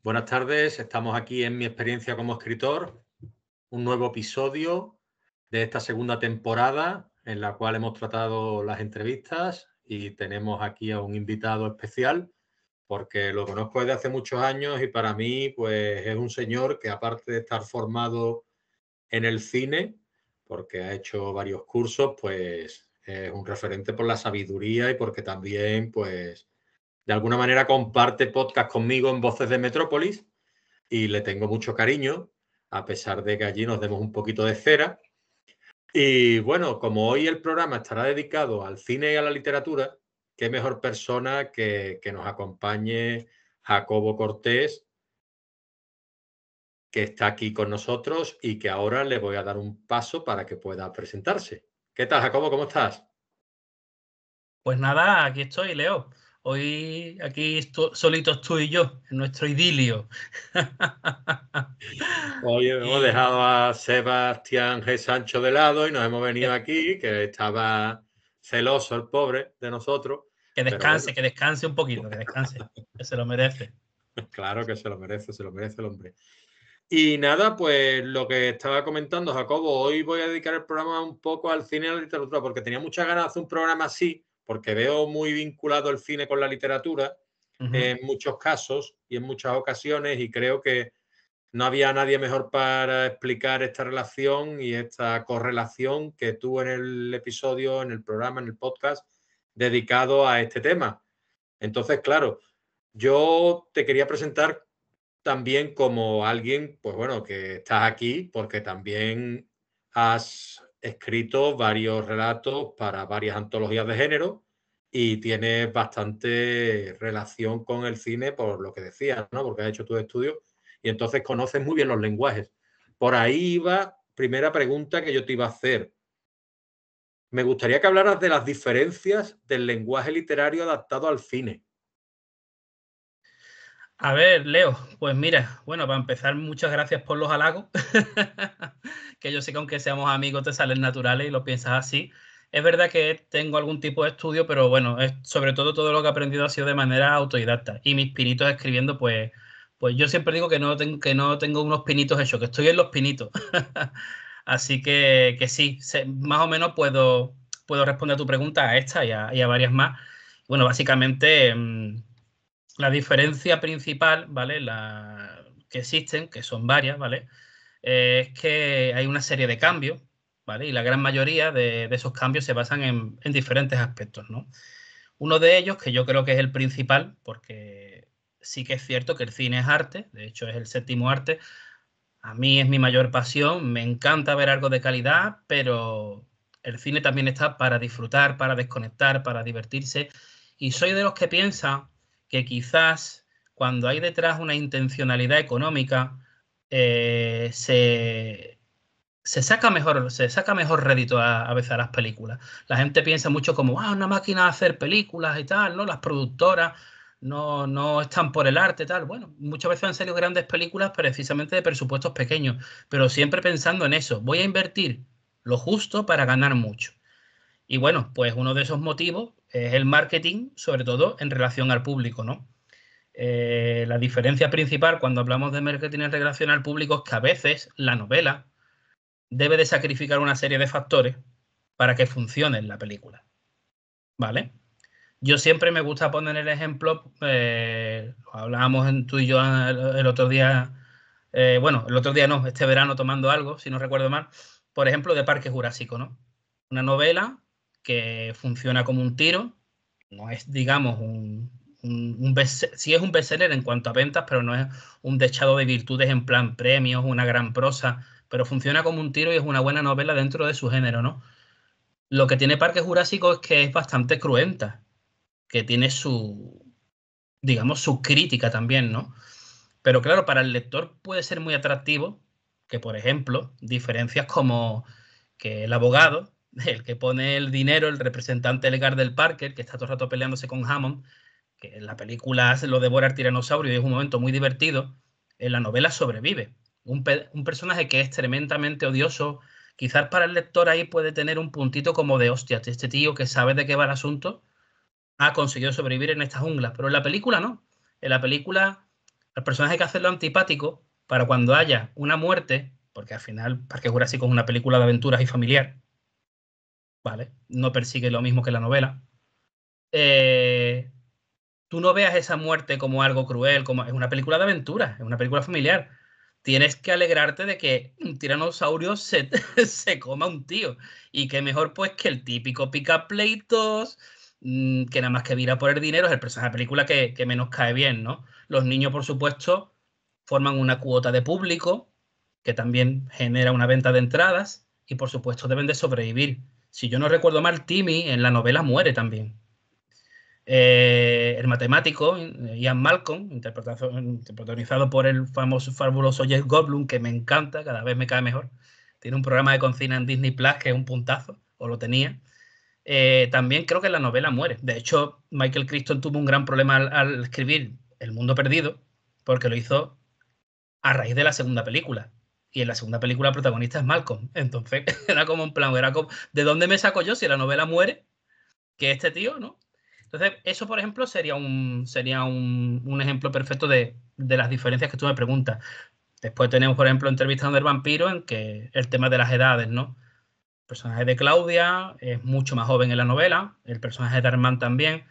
Buenas tardes, estamos aquí en mi experiencia como escritor, un nuevo episodio de esta segunda temporada en la cual hemos tratado las entrevistas y tenemos aquí a un invitado especial porque lo conozco desde hace muchos años y para mí pues es un señor que aparte de estar formado en el cine, porque ha hecho varios cursos, pues es un referente por la sabiduría y porque también pues de alguna manera comparte podcast conmigo en Voces de Metrópolis y le tengo mucho cariño, a pesar de que allí nos demos un poquito de cera. Y bueno, como hoy el programa estará dedicado al cine y a la literatura, qué mejor persona que nos acompañe Jacobo Cortés, que está aquí con nosotros y que ahora le voy a dar un paso para que pueda presentarse. ¿Qué tal, Jacobo? ¿Cómo estás? Pues nada, aquí estoy, Leo. Hoy aquí solitos tú y yo, en nuestro idilio. Hoy hemos Y dejado a Sebastián G. Sancho de lado y nos hemos venido que, aquí, que estaba celoso el pobre de nosotros, pero bueno, que descanse un poquito, que descanse, que se lo merece. claro que se lo merece el hombre. Y nada, pues lo que estaba comentando, Jacobo, hoy voy a dedicar el programa un poco al cine y a la literatura, porque tenía muchas ganas de hacer un programa así, porque veo muy vinculado el cine con la literatura Ujú. en muchos casos y en muchas ocasiones, y creo que no había nadie mejor para explicar esta relación y esta correlación que tú en el episodio, en el programa, en el podcast dedicado a este tema. Entonces, claro, yo te quería presentar también como alguien, pues bueno, que estás aquí porque también has escrito varios relatos para varias antologías de género y tienes bastante relación con el cine por lo que decías, ¿no? Porque has hecho tus estudios y entonces conoces muy bien los lenguajes. Por ahí iba, primera pregunta que yo te iba a hacer. Me gustaría que hablaras de las diferencias del lenguaje literario adaptado al cine. A ver, Leo, pues mira, bueno, para empezar, muchas gracias por los halagos, que yo sé que aunque seamos amigos te salen naturales y lo piensas así. Es verdad que tengo algún tipo de estudio, pero bueno, sobre todo lo que he aprendido ha sido de manera autodidacta. Y mis pinitos escribiendo, pues yo siempre digo que no tengo unos pinitos hechos, que estoy en los pinitos. Así que sí, más o menos puedo responder a tu pregunta, a esta y a varias más. Bueno, básicamente... la diferencia principal, ¿vale? Que existen, que son varias, ¿vale? Es que hay una serie de cambios, ¿vale? Y la gran mayoría de esos cambios se basan en diferentes aspectos, ¿no? Uno de ellos, que yo creo que es el principal, porque sí que es cierto que el cine es arte, de hecho es el séptimo arte, a mí es mi mayor pasión, me encanta ver algo de calidad, pero el cine también está para disfrutar, para desconectar, para divertirse. Y soy de los que piensa que quizás cuando hay detrás una intencionalidad económica, eh, se, se saca mejor rédito a veces a las películas. La gente piensa mucho como, ah, una máquina de hacer películas y tal, ¿no? Las productoras no están por el arte, tal. Bueno, muchas veces han salido grandes películas precisamente de presupuestos pequeños, pero siempre pensando en eso. Voy a invertir lo justo para ganar mucho. Y bueno, pues uno de esos motivos es el marketing, sobre todo en relación al público, ¿no? La diferencia principal cuando hablamos de marketing en relación al público es que a veces la novela debe de sacrificar una serie de factores para que funcione en la película, ¿vale? Yo siempre me gusta poner el ejemplo, lo hablábamos tú y yo el otro día, bueno, el otro día no, este verano tomando algo, si no recuerdo mal, por ejemplo, de Parque Jurásico, ¿no? Una novela que funciona como un tiro, no es, digamos, sí es un bestseller en cuanto a ventas, pero no es un dechado de virtudes en plan premios, una gran prosa, pero funciona como un tiro y es una buena novela dentro de su género, ¿no? Lo que tiene Parque Jurásico es que es bastante cruenta, que tiene digamos, su crítica también, ¿no? Pero claro, para el lector puede ser muy atractivo que, por ejemplo, diferencias como que el abogado, el que pone el dinero, el representante legal del Parker, que está todo el rato peleándose con Hammond, que en la película lo devora el tiranosaurio y es un momento muy divertido, en la novela sobrevive. Un personaje que es tremendamente odioso, quizás para el lector ahí puede tener un puntito como de hostia, este tío que sabe de qué va el asunto ha conseguido sobrevivir en esta jungla, pero en la película no. En la película Al personaje hay que hacerlo antipático para cuando haya una muerte, porque al final Parque Jurásico es una película de aventuras y familiar, ¿vale? No persigue lo mismo que la novela. Eh, Tú no veas esa muerte como algo cruel, como es una película de aventuras, es una película familiar. Tienes que alegrarte de que un tiranosaurio se coma a un tío. Y que mejor pues que el típico pica pleitos, que nada más que vira por el dinero, es el personaje de la película que menos cae bien, ¿no? Los niños, por supuesto, forman una cuota de público que también genera una venta de entradas y por supuesto deben de sobrevivir. Si yo no recuerdo mal, Timmy en la novela muere también. El matemático Ian Malcolm, protagonizado por el famoso, fabuloso Jeff Goldblum, que me encanta, cada vez me cae mejor. Tiene un programa de cocina en Disney Plus que es un puntazo, o lo tenía. También creo que en la novela muere. De hecho, Michael Crichton tuvo un gran problema al escribir El Mundo Perdido, porque lo hizo a raíz de la segunda película. Y en la segunda película el protagonista es Malcolm. Entonces era como un plan, era como, ¿de dónde me saco yo si la novela muere? Que este tío, ¿no? Entonces, eso, por ejemplo, sería un ejemplo perfecto de las diferencias que tú me preguntas. Después tenemos, por ejemplo, Entrevistando al vampiro, en que el tema de las edades, ¿no? El personaje de Claudia es mucho más joven en la novela, el personaje de Armand también.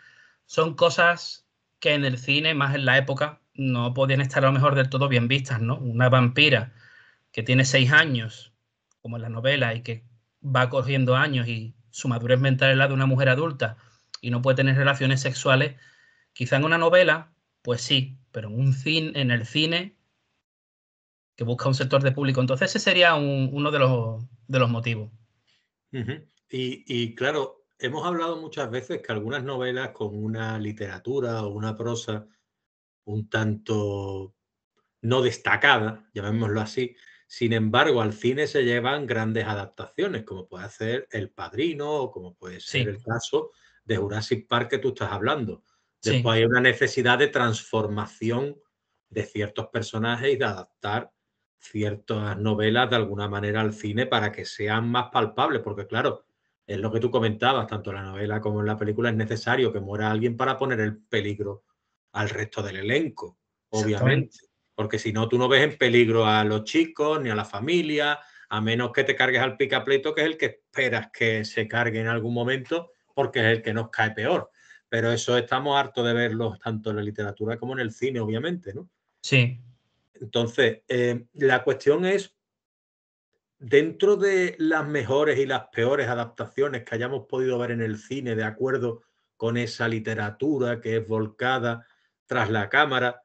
Son cosas que en el cine, más en la época, no podían estar a lo mejor del todo bien vistas, ¿no? Una vampira que tiene 6 años, como en la novela, y que va cogiendo años y su madurez mental es la de una mujer adulta y no puede tener relaciones sexuales, quizá en una novela, pues sí, pero en el cine que busca un sector de público. Entonces ese sería uno de los motivos. Y claro, hemos hablado muchas veces que algunas novelas con una literatura o una prosa un tanto no destacada, llamémoslo así, sin embargo, al cine se llevan grandes adaptaciones, como puede ser El Padrino o como puede ser Sí, el caso de Jurassic Park que tú estás hablando. sí, Después hay una necesidad de transformación de ciertos personajes y de adaptar ciertas novelas de alguna manera al cine para que sean más palpables, porque claro, es lo que tú comentabas, tanto en la novela como en la película, es necesario que muera alguien para poner el peligro al resto del elenco, obviamente. exactamente. Porque si no, tú no ves en peligro a los chicos ni a la familia, a menos que te cargues al picapleto, que es el que esperas que se cargue en algún momento, porque es el que nos cae peor. Pero eso estamos hartos de verlo tanto en la literatura como en el cine, obviamente, ¿no? Sí. Entonces, la cuestión es, dentro de las mejores y las peores adaptaciones que hayamos podido ver en el cine, de acuerdo con esa literatura que es volcada tras la cámara,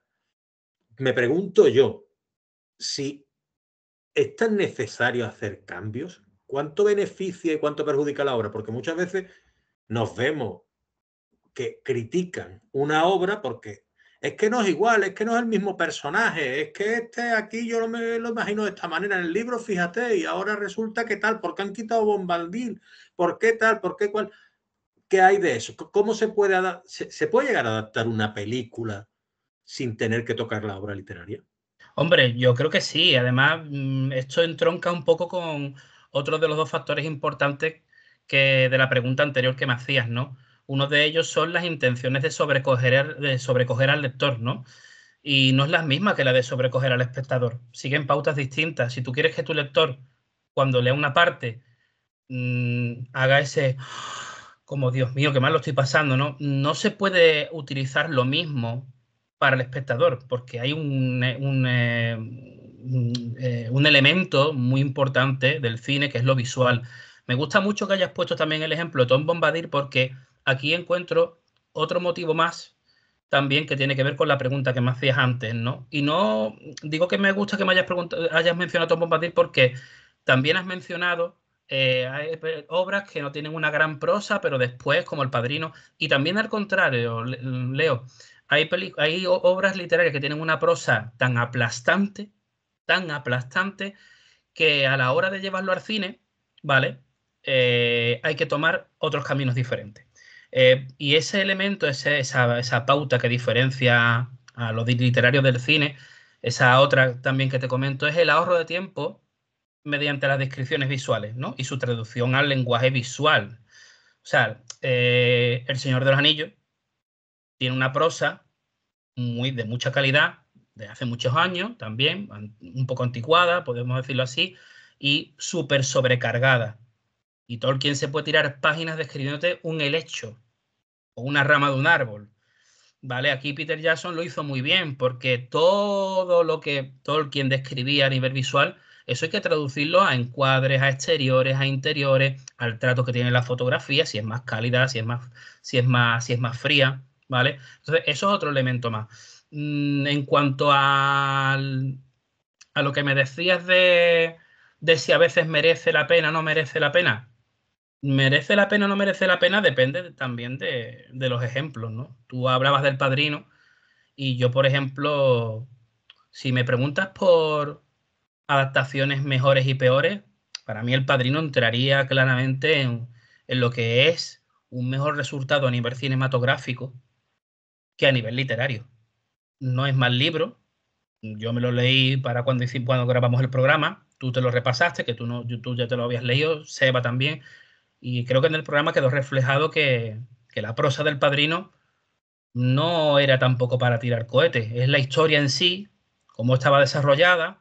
me pregunto yo, si ¿es tan necesario hacer cambios? ¿Cuánto beneficia y cuánto perjudica la obra? Porque muchas veces nos vemos que critican una obra porque es que no es igual, es que no es el mismo personaje, es que este aquí yo no me lo imagino de esta manera en el libro, fíjate, y ahora resulta que tal, ¿por qué han quitado Bombaldín? ¿Por qué tal? ¿Por qué cual? ¿Qué hay de eso? ¿Cómo se puede se puede llegar a adaptar una película sin tener que tocar la obra literaria? Hombre, yo creo que sí. Además, esto entronca un poco con otro de los dos factores importantes que de la pregunta anterior que me hacías, ¿no? Uno de ellos son las intenciones de sobrecoger al lector, ¿no? Y no es la misma que la de sobrecoger al espectador. Siguen pautas distintas. Si tú quieres que tu lector, cuando lea una parte, haga ese, como Dios mío, qué mal lo estoy pasando, ¿no? No se puede utilizar lo mismo para el espectador, porque hay un elemento muy importante del cine que es lo visual. Me gusta mucho que hayas puesto también el ejemplo de Tom Bombadil, porque aquí encuentro otro motivo más también que tiene que ver con la pregunta que me hacías antes, ¿no? Y no digo que me gusta que me hayas mencionado Tom Bombadil porque también has mencionado hay obras que no tienen una gran prosa, pero después, como El Padrino, y también al contrario, Leo, hay obras literarias que tienen una prosa tan aplastante, que a la hora de llevarlo al cine, ¿vale? Hay que tomar otros caminos diferentes. Y ese elemento, esa pauta que diferencia a lo literario del cine, esa otra también que te comento, es el ahorro de tiempo mediante las descripciones visuales, ¿no? Y su traducción al lenguaje visual. O sea, El Señor de los Anillos tiene una prosa de mucha calidad, de hace muchos años también, un poco anticuada, podemos decirlo así, y súper sobrecargada. Y Tolkien se puede tirar páginas describiéndote un helecho o una rama de un árbol. ¿Vale? Aquí Peter Jackson lo hizo muy bien porque todo lo que Tolkien describía a nivel visual, eso hay que traducirlo a encuadres, a exteriores, a interiores, al trato que tiene la fotografía, si es más cálida, si es más fría, ¿vale? Entonces, eso es otro elemento más. En cuanto a lo que me decías de si a veces merece la pena o no merece la pena, merece la pena o no merece la pena depende también de los ejemplos, ¿no? Tú hablabas del Padrino y yo, por ejemplo, si me preguntas por adaptaciones mejores y peores, para mí El Padrino entraría claramente en lo que es un mejor resultado a nivel cinematográfico que a nivel literario. No es mal libro, yo me lo leí para cuando grabamos el programa, tú te lo repasaste, que tú, no, tú ya te lo habías leído, Seba también. Y creo que en el programa quedó reflejado que la prosa del Padrino no era tampoco para tirar cohetes, es la historia en sí, cómo estaba desarrollada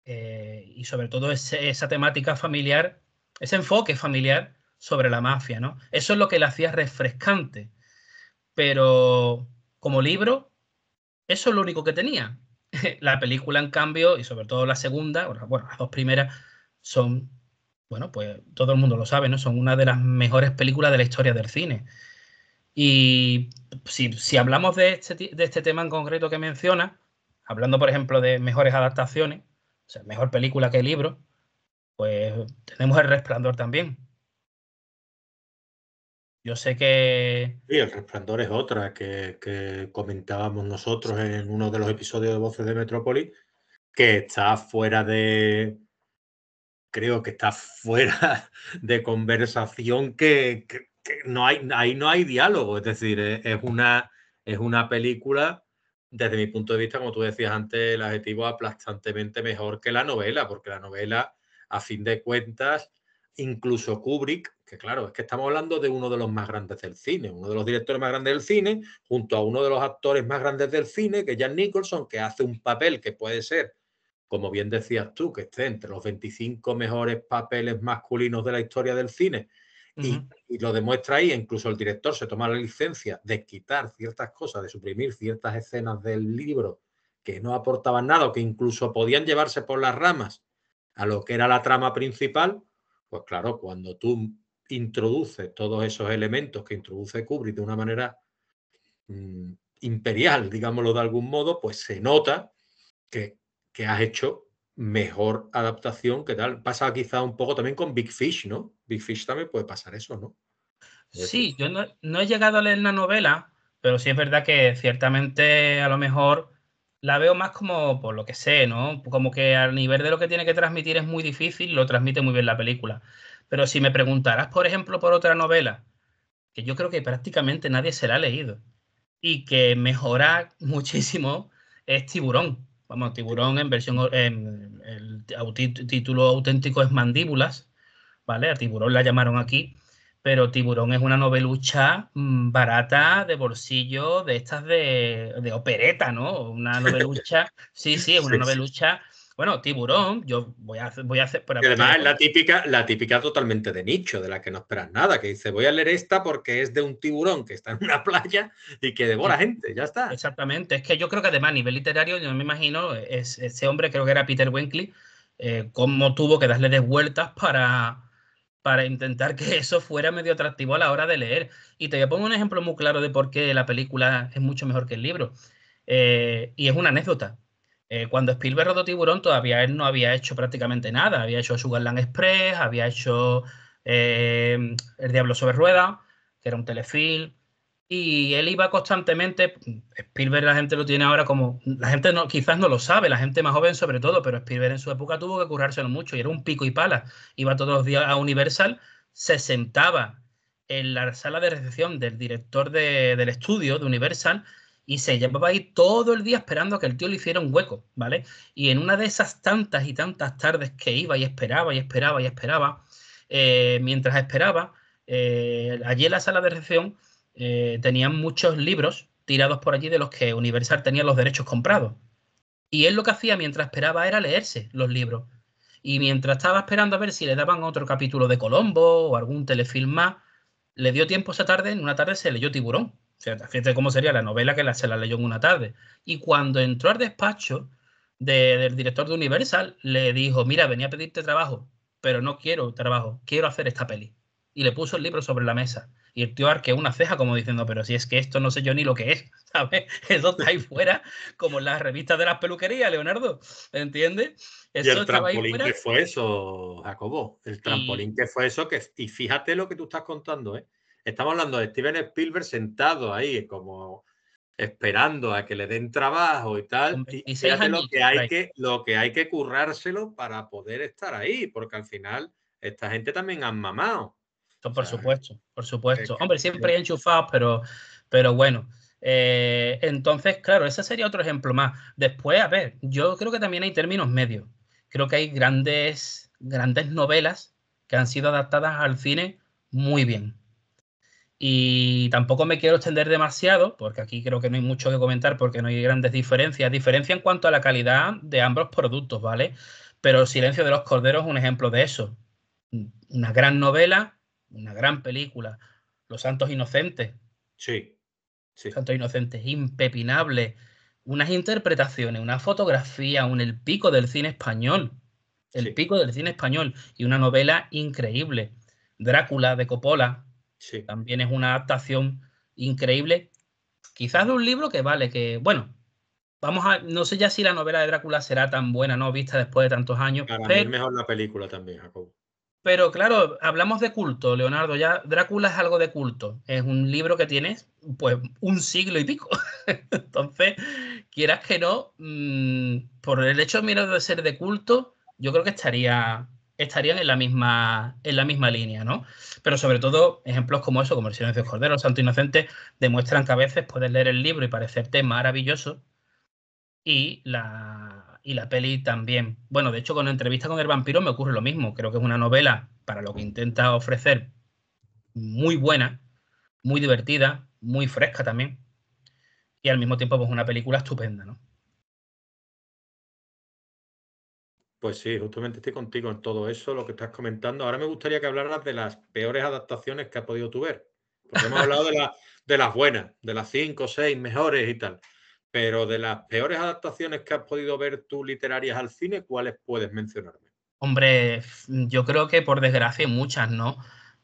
y sobre todo esa temática familiar, ese enfoque familiar sobre la mafia, ¿no? Eso es lo que le hacía refrescante, pero como libro, eso es lo único que tenía. La película, en cambio, y sobre todo la segunda, bueno, las dos primeras son, bueno, pues todo el mundo lo sabe, ¿no? Son una de las mejores películas de la historia del cine. Y si hablamos de este tema en concreto que menciona, hablando, por ejemplo, de mejores adaptaciones, o sea, mejor película que libro, pues tenemos El Resplandor también. Yo sé que... Sí, El Resplandor es otra que comentábamos nosotros en uno de los episodios de Voces de Metrópolis, que está fuera de... Creo que está fuera de conversación que no hay, ahí no hay diálogo. Es decir, es una película, desde mi punto de vista, como tú decías antes, el adjetivo aplastantemente mejor que la novela, porque la novela, a fin de cuentas, incluso Kubrick, que claro, es que estamos hablando de uno de los más grandes del cine, uno de los directores más grandes del cine, junto a uno de los actores más grandes del cine, que es Jack Nicholson, que hace un papel que puede ser, como bien decías tú, que esté entre los 25 mejores papeles masculinos de la historia del cine, y lo demuestra ahí. Incluso el director se toma la licencia de quitar ciertas cosas, de suprimir ciertas escenas del libro que no aportaban nada o que incluso podían llevarse por las ramas a lo que era la trama principal. Pues claro, cuando tú introduces todos esos elementos que introduce Kubrick de una manera imperial, digámoslo de algún modo, pues se nota que has hecho mejor adaptación que tal. Pasa quizá un poco también con Big Fish, ¿no? Big Fish también puede pasar eso, ¿no? Sí, yo no he llegado a leer la novela, pero sí es verdad que ciertamente a lo mejor la veo más como por lo que sé, ¿no? Como que al nivel de lo que tiene que transmitir es muy difícil, lo transmite muy bien la película. Pero si me preguntarás, por ejemplo, por otra novela, que yo creo que prácticamente nadie se la ha leído y que mejora muchísimo, es Tiburón. Vamos, Tiburón en versión, título auténtico es Mandíbulas, ¿vale? A Tiburón la llamaron aquí, pero Tiburón es una novelucha barata, de bolsillo, de estas de opereta, ¿no? Una novelucha, sí, sí, es una Sí, sí. novelucha. Bueno, Tiburón, yo voy a hacer, Y para además es Tiburón. la típica totalmente de nicho, de la que no esperas nada, que dice, voy a leer esta porque es de un tiburón que está en una playa y que devora gente, ya está. Exactamente, es que yo creo que además a nivel literario, yo me imagino, ese hombre, creo que era Peter Wenkley, cómo tuvo que darle de vueltas para intentar que eso fuera medio atractivo a la hora de leer. Y te voy a poner un ejemplo muy claro de por qué la película es mucho mejor que el libro. Y es una anécdota. Cuando Spielberg rodó Tiburón, todavía él no había hecho prácticamente nada. Había hecho Sugarland Express, había hecho El Diablo sobre Ruedas, que era un telefilm, y él iba constantemente. Spielberg, la gente lo tiene ahora como, la gente no, quizás no lo sabe, la gente más joven sobre todo, pero Spielberg en su época tuvo que currárselo mucho y era un pico y pala. Iba todos los días a Universal, se sentaba en la sala de recepción del director del estudio de Universal y se llevaba ahí todo el día esperando a que el tío le hiciera un hueco, ¿vale? Y en una de esas tantas y tantas tardes que iba y esperaba y esperaba y esperaba, mientras esperaba, allí en la sala de recepción tenían muchos libros tirados por allí de los que Universal tenía los derechos comprados. Y él lo que hacía mientras esperaba era leerse los libros. Y mientras estaba esperando a ver si le daban otro capítulo de Colombo o algún telefilm más, le dio tiempo esa tarde, en una tarde se leyó Tiburón. O sea, fíjate cómo sería la novela que se la leyó en una tarde. Y cuando entró al despacho del director de Universal, le dijo, mira, venía a pedirte trabajo, pero no quiero trabajo, quiero hacer esta peli. Y le puso el libro sobre la mesa. Y el tío arqueó una ceja como diciendo, pero si es que esto no sé yo ni lo que es, ¿sabes? Eso está ahí fuera, como en las revistas de las peluquerías, Leonardo, ¿entiendes? Y Eso el estaba ahí trampolín que fuera fue eso, Jacobo. El y trampolín que fue eso. Y fíjate lo que tú estás contando, ¿eh? Estamos hablando de Steven Spielberg sentado ahí, como esperando a que le den trabajo y tal. con Y 26 fíjate añitos por ahí. lo que hay que currárselo para poder estar ahí, porque al final esta gente también han mamado. Eso O por sea, supuesto, por es supuesto. que- Hombre, siempre hay enchufados, pero bueno. Entonces, claro, ese sería otro ejemplo más. Después, a ver, yo creo que también hay términos medios. Creo que hay grandes novelas que han sido adaptadas al cine muy bien. Y tampoco me quiero extender demasiado, porque aquí creo que no hay mucho que comentar, porque no hay grandes diferencias. Diferencia en cuanto a la calidad de ambos productos, ¿vale? Pero El Silencio de los Corderos es un ejemplo de eso. Una gran novela, una gran película. Los Santos Inocentes, sí, sí, Santos Inocentes, impepinable. Unas interpretaciones, una fotografía, el pico del cine español. El sí, pico del cine español. Y una novela increíble. Drácula de Coppola sí. también es una adaptación increíble. Quizás de un libro que vale, que, bueno, no sé ya si la novela de Drácula será tan buena, ¿no? Vista después de tantos años, Para mí es mejor la película también, Jacobo. pero claro, hablamos de culto, Leonardo. Ya Drácula es algo de culto. Es un libro que tiene, pues, un siglo y pico. Entonces, quieras que no, por el hecho mira, de ser de culto, yo creo que estarían en la misma línea, ¿no? Pero sobre todo, ejemplos como eso, como El Silencio del Cordero, Santo Inocente, demuestran que a veces puedes leer el libro y parecerte maravilloso y la peli también. Bueno, de hecho, con Entrevista con el vampiro me ocurre lo mismo. Creo que es una novela para lo que intenta ofrecer muy buena, muy divertida, muy fresca también. Y al mismo tiempo, pues una película estupenda, ¿no? Pues sí, justamente estoy contigo en todo eso, lo que estás comentando. Ahora me gustaría que hablaras de las peores adaptaciones que has podido tú ver, porque hemos hablado de las buenas, de las 5 o 6 mejores y tal, pero de las peores adaptaciones que has podido ver tú literarias al cine, ¿cuáles puedes mencionarme? Hombre, yo creo que por desgracia hay muchas, ¿no?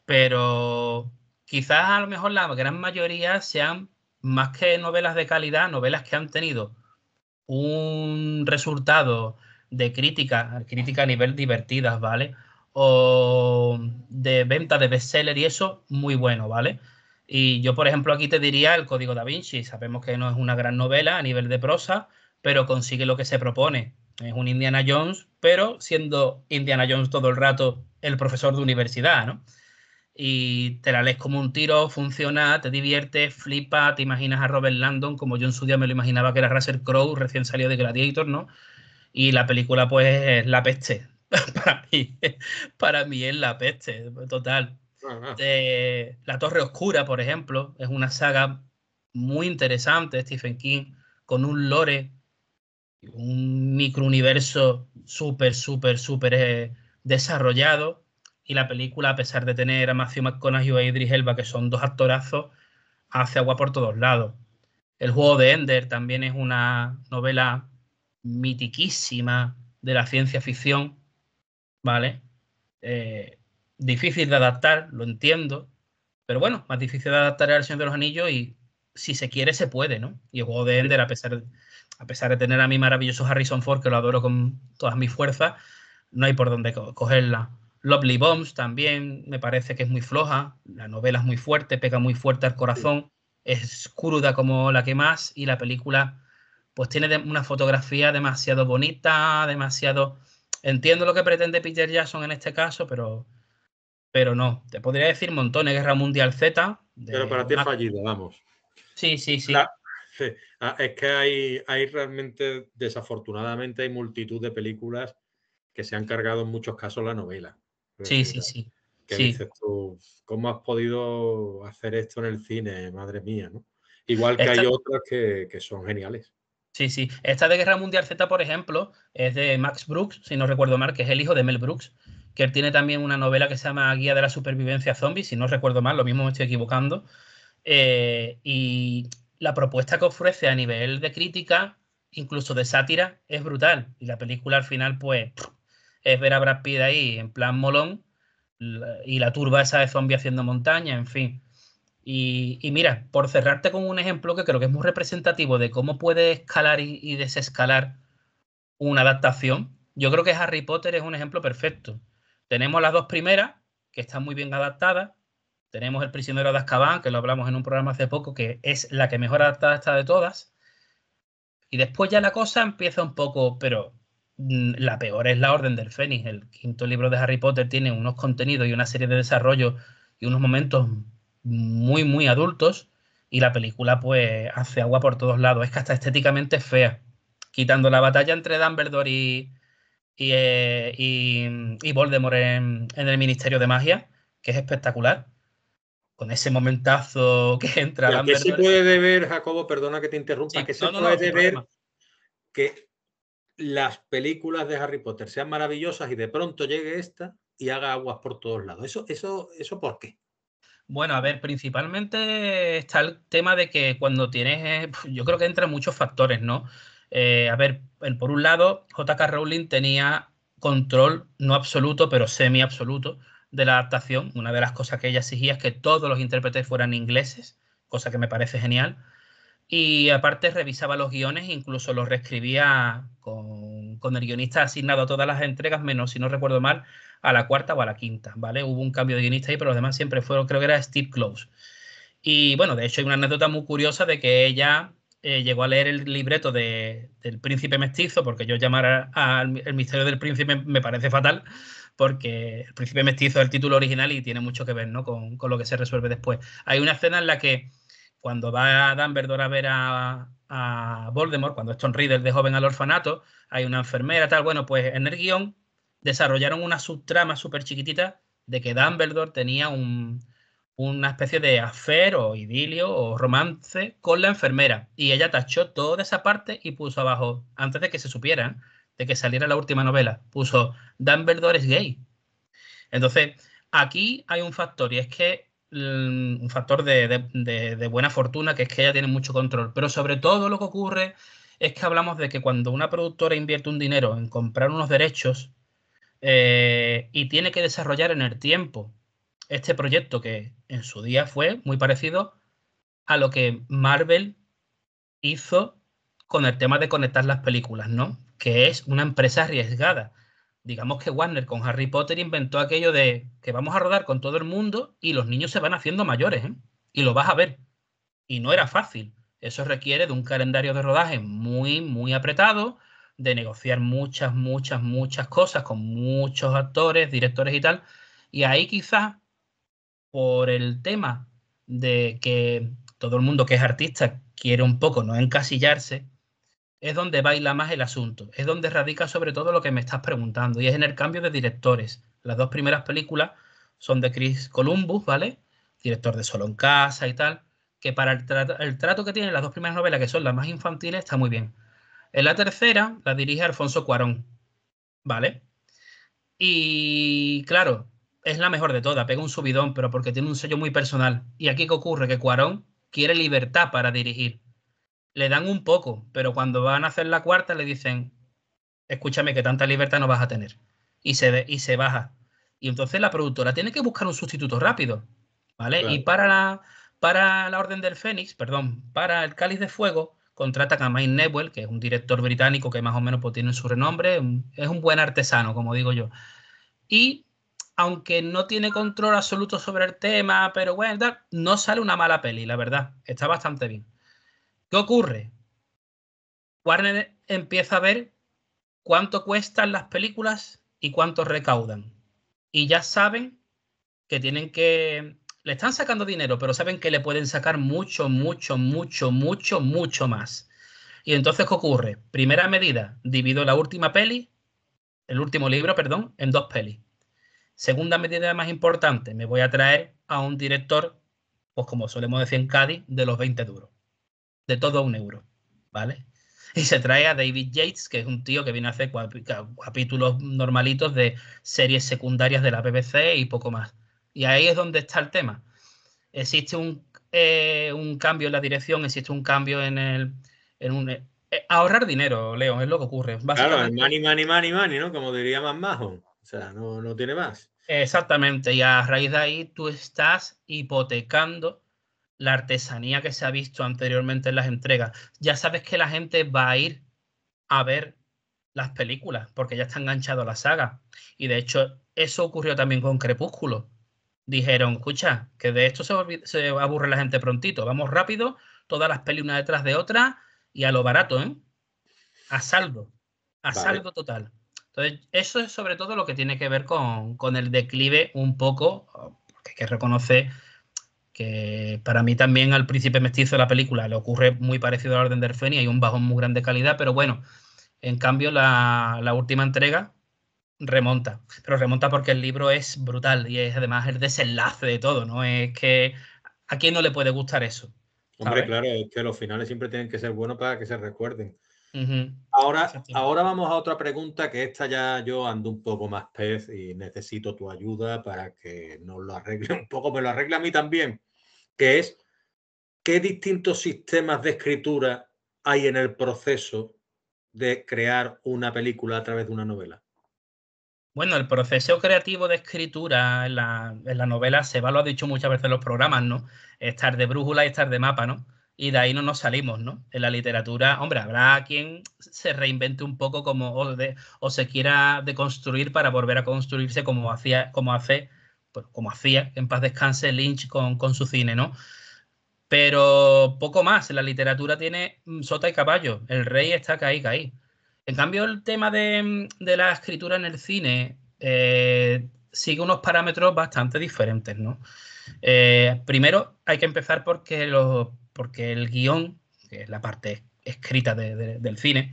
Pero quizás a lo mejor la gran mayoría sean más que novelas de calidad, novelas que han tenido un resultado de crítica a nivel divertidas, ¿vale? O de venta de bestseller y eso, muy bueno, ¿vale? Y yo, por ejemplo, aquí te diría El Código Da Vinci. Sabemos que no es una gran novela a nivel de prosa, pero consigue lo que se propone. Es un Indiana Jones, pero siendo Indiana Jones todo el rato el profesor de universidad, ¿no? Y te la lees como un tiro, funciona, te diviertes, flipa, te imaginas a Robert Landon como yo en su día me lo imaginaba que era Russell Crowe recién salió de Gladiator, ¿no? Y la película pues es la peste. Para mí, para mí es la peste, total. Ah, ah. La Torre Oscura, por ejemplo, es una saga muy interesante de Stephen King, con un lore, un microuniverso súper desarrollado. Y la película, a pesar de tener a Matthew McConaughey y a Idris Elba, que son dos actorazos, hace agua por todos lados. El juego de Ender también es una novela mitiquísima de la ciencia ficción, ¿vale? Eh, Difícil de adaptar, lo entiendo, pero bueno, más difícil de adaptar es El Señor de los Anillos y si se quiere se puede, ¿no? Y el juego de Sí. Ender, a pesar de tener a mi maravilloso Harrison Ford, que lo adoro con todas mis fuerzas, no hay por dónde cogerla. Lovely Bombs también me parece que es muy floja, la novela es muy fuerte, pega muy fuerte al Sí. corazón, es cruda como la que más y la película pues tiene una fotografía demasiado bonita, demasiado... Entiendo lo que pretende Peter Jackson en este caso, pero no. Te podría decir montones. Guerra Mundial Z, Pero de para ti es una... fallido, vamos. Sí, sí, La- sí. sí. Es que hay realmente, desafortunadamente, hay multitud de películas que se han cargado en muchos casos la novela. Es Sí, decir, sí, sí. ¿qué Sí. dices tú? ¿Cómo has podido hacer esto en el cine? Madre mía, ¿no? Igual que hay Esta, otras que son geniales. Sí, sí. Esta de Guerra Mundial Z, por ejemplo, es de Max Brooks, si no recuerdo mal, que es el hijo de Mel Brooks, que él tiene también una novela que se llama Guía de la Supervivencia Zombie, si no recuerdo mal, lo mismo me estoy equivocando. Y la propuesta que ofrece a nivel de crítica, incluso de sátira, es brutal. Y la película al final, pues, es ver a Brad Pitt ahí en plan molón y la turba esa de zombies haciendo montaña, en fin. Y mira, por cerrarte con un ejemplo que creo que es muy representativo de cómo puede escalar y desescalar una adaptación, yo creo que Harry Potter es un ejemplo perfecto. Tenemos las dos primeras, que están muy bien adaptadas. Tenemos El prisionero de Azkaban, que lo hablamos en un programa hace poco, que es la que mejor adaptada está de todas. Y después ya la cosa empieza un poco, pero la peor es La Orden del Fénix. El quinto libro de Harry Potter tiene unos contenidos y una serie de desarrollo y unos momentos muy, muy adultos. Y la película, pues, hace agua por todos lados. Es que hasta estéticamente es fea. Quitando la batalla entre Dumbledore y Voldemort en el Ministerio de Magia, que es espectacular. Con ese momentazo que entra ¿Y a qué se Dumbledore. puede deber, Jacobo, perdona que te interrumpa, a Sí, qué se no, no, no, puede sin deber problema. que las películas de Harry Potter sean maravillosas y de pronto llegue esta y haga aguas por todos lados? ¿Eso por qué? Bueno, a ver, principalmente está el tema de que cuando tienes, yo creo que entran muchos factores, ¿no? A ver, por un lado, J.K. Rowling tenía control, no absoluto, pero semi-absoluto, de la adaptación. Una de las cosas que ella exigía es que todos los intérpretes fueran ingleses, cosa que me parece genial. Y aparte revisaba los guiones, incluso los reescribía con el guionista asignado a todas las entregas, menos, si no recuerdo mal, a la cuarta o a la quinta, ¿vale? Hubo un cambio de guionista ahí, pero los demás siempre fueron, creo que era Steve Close. Y bueno, de hecho hay una anécdota muy curiosa de que ella llegó a leer el libreto del Príncipe Mestizo, porque yo llamar al el misterio del príncipe me parece fatal, porque el Príncipe Mestizo es el título original y tiene mucho que ver, ¿no? con lo que se resuelve después. Hay una escena en la que cuando va Dumbledore a ver a Voldemort, cuando es Tom Riddle de joven al orfanato, hay una enfermera, tal. Bueno, pues en el guión desarrollaron una subtrama súper chiquitita de que Dumbledore tenía una especie de affair o idilio o romance con la enfermera. Y ella tachó toda esa parte y puso abajo, antes de que se supiera, de que saliera la última novela, puso Dumbledore es gay. Entonces, aquí hay un factor y es que un factor de buena fortuna, que es que ella tiene mucho control. Pero sobre todo lo que ocurre es que hablamos de que cuando una productora invierte un dinero en comprar unos derechos y tiene que desarrollar en el tiempo este proyecto que en su día fue muy parecido a lo que Marvel hizo con el tema de conectar las películas, ¿no? Que es una empresa arriesgada. Digamos que Warner con Harry Potter inventó aquello de que vamos a rodar con todo el mundo y los niños se van haciendo mayores, ¿eh? Y lo vas a ver. Y no era fácil. Eso requiere de un calendario de rodaje muy, muy apretado, de negociar muchas, muchas, muchas cosas con muchos actores, directores y tal. Y ahí quizás por el tema de que todo el mundo que es artista quiere un poco no encasillarse, es donde baila más el asunto, es donde radica sobre todo lo que me estás preguntando, y es en el cambio de directores. Las dos primeras películas son de Chris Columbus, ¿vale? Director de Solo en Casa y tal, que para el trato que tienen las dos primeras novelas, que son las más infantiles, está muy bien. En la tercera la dirige Alfonso Cuarón, ¿vale? Y claro, es la mejor de todas, pega un subidón, pero porque tiene un sello muy personal. Y aquí qué ocurre, que Cuarón quiere libertad para dirigir. Le dan un poco, pero cuando van a hacer la cuarta le dicen, escúchame que tanta libertad no vas a tener. Y se baja. Y entonces la productora tiene que buscar un sustituto rápido, ¿vale? Y Claro. para la Orden del Fénix, perdón, para el Cáliz de Fuego, contratan a Mike Newell, que es un director británico que más o menos pues, tiene su renombre, es un buen artesano, como digo yo. Y aunque no tiene control absoluto sobre el tema, pero bueno, no sale una mala peli, la verdad. Está bastante bien. ¿Qué ocurre? Warner empieza a ver cuánto cuestan las películas y cuánto recaudan. Y ya saben que tienen que... Le están sacando dinero, pero saben que le pueden sacar mucho, mucho, mucho, mucho, mucho más. Y entonces, ¿qué ocurre? Primera medida, divido la última peli, el último libro, perdón, en dos pelis. Segunda medida más importante, me voy a traer a un director, pues como solemos decir en Cádiz, de los 20 duros, de todo a un euro, ¿vale? y se trae a David Yates, que es un tío que viene a hacer capítulos normalitos de series secundarias de la BBC y poco más. Y ahí es donde está el tema. Existe un cambio en la dirección, existe un cambio ahorrar dinero, Leo, es lo que ocurre. Claro, el Básicamente, money, ¿no? Como diría más Majo. O sea, no tiene más. exactamente. Y a raíz de ahí tú estás hipotecando la artesanía que se ha visto anteriormente en las entregas. Ya sabes que la gente va a ir a ver las películas porque ya está enganchado a la saga. Y de hecho, eso ocurrió también con Crepúsculo. Dijeron, escucha, que de esto se aburre la gente prontito. Vamos rápido, todas las pelis una detrás de otra y a lo barato, ¿eh? A saldo. A Vale. saldo total. Entonces, eso es sobre todo lo que tiene que ver con el declive un poco, porque hay que reconocer que para mí también al Príncipe Mestizo de la película le ocurre muy parecido a la Orden del Fénix, hay un bajón muy grande de calidad, pero bueno, en cambio la última entrega remonta, pero remonta porque el libro es brutal y es además el desenlace de todo, ¿no? Es que a quién no le puede gustar eso, Hombre, ¿sabes? claro, es que los finales siempre tienen que ser buenos para que se recuerden. Ujú, exactamente. Ahora vamos a otra pregunta, que esta ya yo ando un poco más pez y necesito tu ayuda para que nos lo arregle un poco, me lo arregle a mí también, que es, ¿qué distintos sistemas de escritura hay en el proceso de crear una película a través de una novela? Bueno, el proceso creativo de escritura en la novela se va, lo ha dicho muchas veces en los programas, ¿no? Estar de brújula y estar de mapa, ¿no? Y de ahí no nos salimos, ¿no? En la literatura, hombre, habrá quien se reinvente un poco o se quiera deconstruir para volver a construirse como hacía, en paz descanse Lynch con su cine, ¿no? Pero poco más. La literatura tiene sota y caballo. El rey está caí, caí. En cambio, el tema de la escritura en el cine sigue unos parámetros bastante diferentes, ¿no? Primero, hay que empezar porque el guión, que es la parte escrita del cine,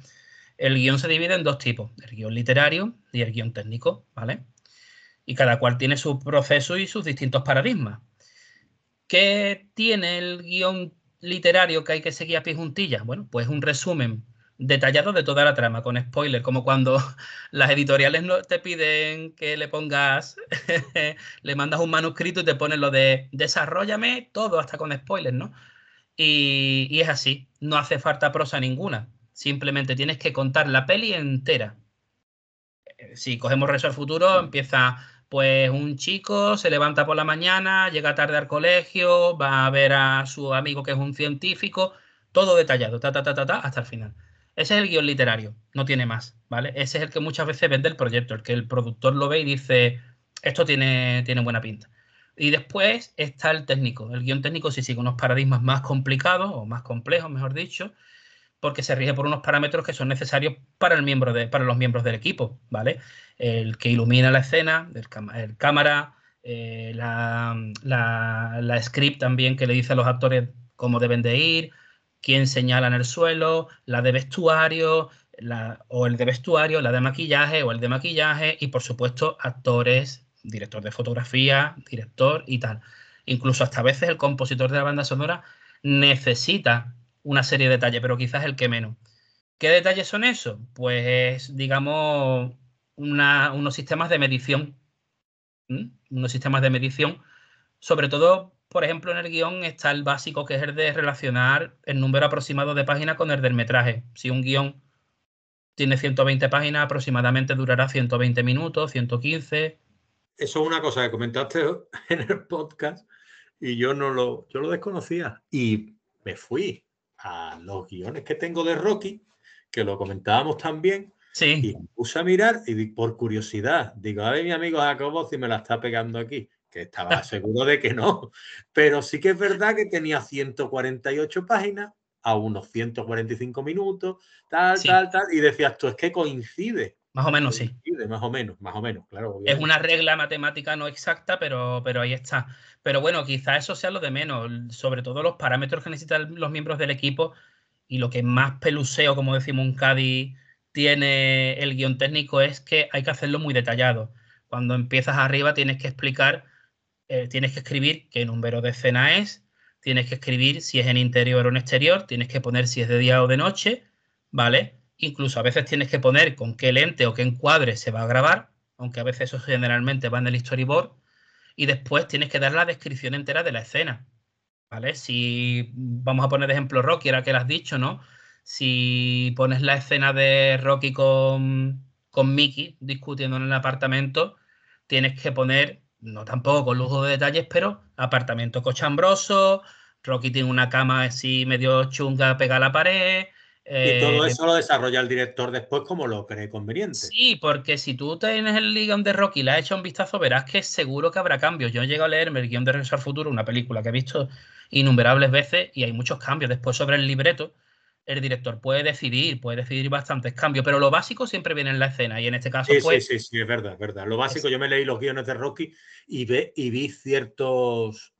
el guión se divide en dos tipos, el guión literario y el guión técnico, ¿vale? Y cada cual tiene su proceso y sus distintos paradigmas. ¿Qué tiene el guión literario que hay que seguir a pie juntillas? Bueno, pues un resumen detallado de toda la trama, con spoiler, como cuando las editoriales no te piden que le pongas, le mandas un manuscrito y te ponen lo de desarrollame todo hasta con spoilers, ¿no? Y es así, no hace falta prosa ninguna, simplemente tienes que contar la peli entera. Si cogemos Regreso al Futuro, empieza pues un chico, se levanta por la mañana, llega tarde al colegio, va a ver a su amigo que es un científico, todo detallado, hasta el final. Ese es el guión literario, no tiene más, ¿vale? Ese es el que muchas veces vende el proyecto, el que el productor lo ve y dice, esto tiene buena pinta. Y después está el técnico. El guión técnico sí sigue unos paradigmas más complicados o más complejos, mejor dicho, porque se rige por unos parámetros que son necesarios para los miembros del equipo, ¿vale? El que ilumina la escena, el cámara, la script también que le dice a los actores cómo deben de ir, quién señala en el suelo, la de vestuario, o el de vestuario, la de maquillaje o el de maquillaje, y por supuesto actores, director de fotografía, director y tal. Incluso hasta a veces el compositor de la banda sonora necesita una serie de detalles, pero quizás el que menos. ¿Qué detalles son esos? Pues, digamos, unos sistemas de medición. ¿M? Unos sistemas de medición. Sobre todo, por ejemplo, en el guión está el básico, que es el de relacionar el número aproximado de páginas con el del metraje. Si un guión tiene 120 páginas, aproximadamente durará 120 minutos, 115. Eso es una cosa que comentaste en el podcast y yo yo lo desconocía y me fui a los guiones que tengo de Rocky, que lo comentábamos también, Sí, y me puse a mirar y por curiosidad, digo, a ver mi amigo Jacobo si me la está pegando aquí, que estaba seguro de que no, pero sí que es verdad que tenía 148 páginas a unos 145 minutos, sí, y decías tú, es que más o menos sí. coincide, más o menos, claro, Es obviamente. una regla matemática no exacta, pero ahí está. Pero bueno, quizá eso sea lo de menos, sobre todo los parámetros que necesitan los miembros del equipo y lo que más peluseo, como decimos un Cádiz, tiene el guión técnico es que hay que hacerlo muy detallado. Cuando empiezas arriba tienes que explicar, tienes que escribir qué número de escena es, tienes que escribir si es en interior o en exterior, tienes que poner si es de día o de noche, ¿vale? Incluso a veces tienes que poner con qué lente o qué encuadre se va a grabar, aunque a veces eso generalmente va en el storyboard, y después tienes que dar la descripción entera de la escena, ¿vale? Si vamos a poner de ejemplo Rocky, ahora que lo has dicho, ¿no? Si pones la escena de Rocky con Mickey discutiendo en el apartamento, tienes que poner, no tampoco con lujo de detalles, pero apartamento cochambroso, Rocky tiene una cama así medio chunga pegada a la pared. Y todo eso lo desarrolla el director después como lo cree conveniente. Sí, porque si tú tienes el guión de Rocky y le has hecho un vistazo, verás que seguro que habrá cambios. Yo he llegado a leerme el guión de Regreso al Futuro, una película que he visto innumerables veces y hay muchos cambios. Después sobre el libreto, el director puede decidir bastantes cambios, pero lo básico siempre viene en la escena y en este caso, Sí, pues... es verdad, es verdad. Lo básico, es- yo me leí los guiones de Rocky y vi ciertas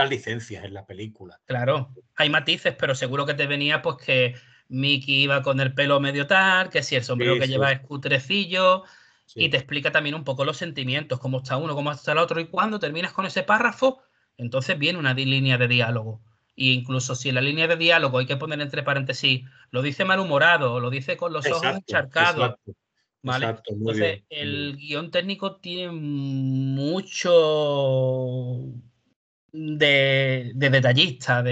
licencias en la película. Claro, hay matices, pero seguro que te venía pues que Mickey iba con el pelo medio tal, que si el sombrero Sí, que sí, lleva es cutrecillo, y sí. te explica también un poco los sentimientos, cómo está uno, cómo está el otro, y cuando terminas con ese párrafo, entonces viene una línea de diálogo. Y incluso si en la línea de diálogo hay que poner entre paréntesis, lo dice malhumorado, o lo dice con los ojos Exacto, encharcados, exacto, ¿vale? exacto, muy Entonces, bien, muy bien. el guión técnico tiene mucho de detallista,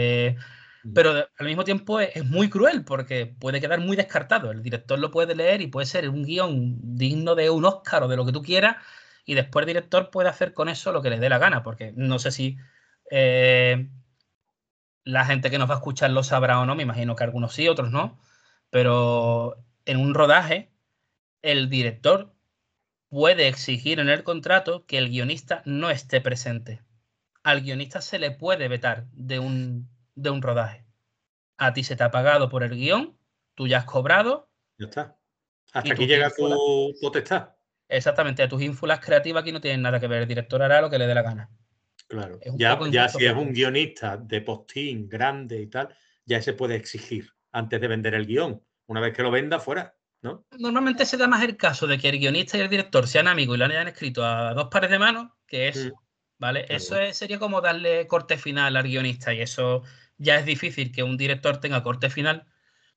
pero al mismo tiempo es muy cruel porque puede quedar muy descartado. El director lo puede leer y puede ser un guión digno de un Oscar o de lo que tú quieras, y después el director puede hacer con eso lo que le dé la gana, porque no sé si eh, la gente que nos va a escuchar lo sabrá o no, me imagino que algunos sí, otros no, pero en un rodaje el director puede exigir en el contrato que el guionista no esté presente. Al guionista se le puede vetar de un rodaje. A ti se te ha pagado por el guión, tú ya has cobrado Ya está. y Hasta aquí tus llega ínfulas, tu potestad. exactamente, tus ínfulas creativas aquí no tienen nada que ver. El director hará lo que le dé la gana. Claro. Es un Ya, poco ya injusto, si es pero un guionista de postín grande y tal, ya se puede exigir antes de vender el guión. Una vez que lo venda, fuera, ¿no? normalmente se da más el caso de que el guionista y el director sean amigos y lo hayan escrito a dos pares de manos que Mm, eso, ¿vale? Eso claro. sería como darle corte final al guionista y eso ya es difícil que un director tenga corte final.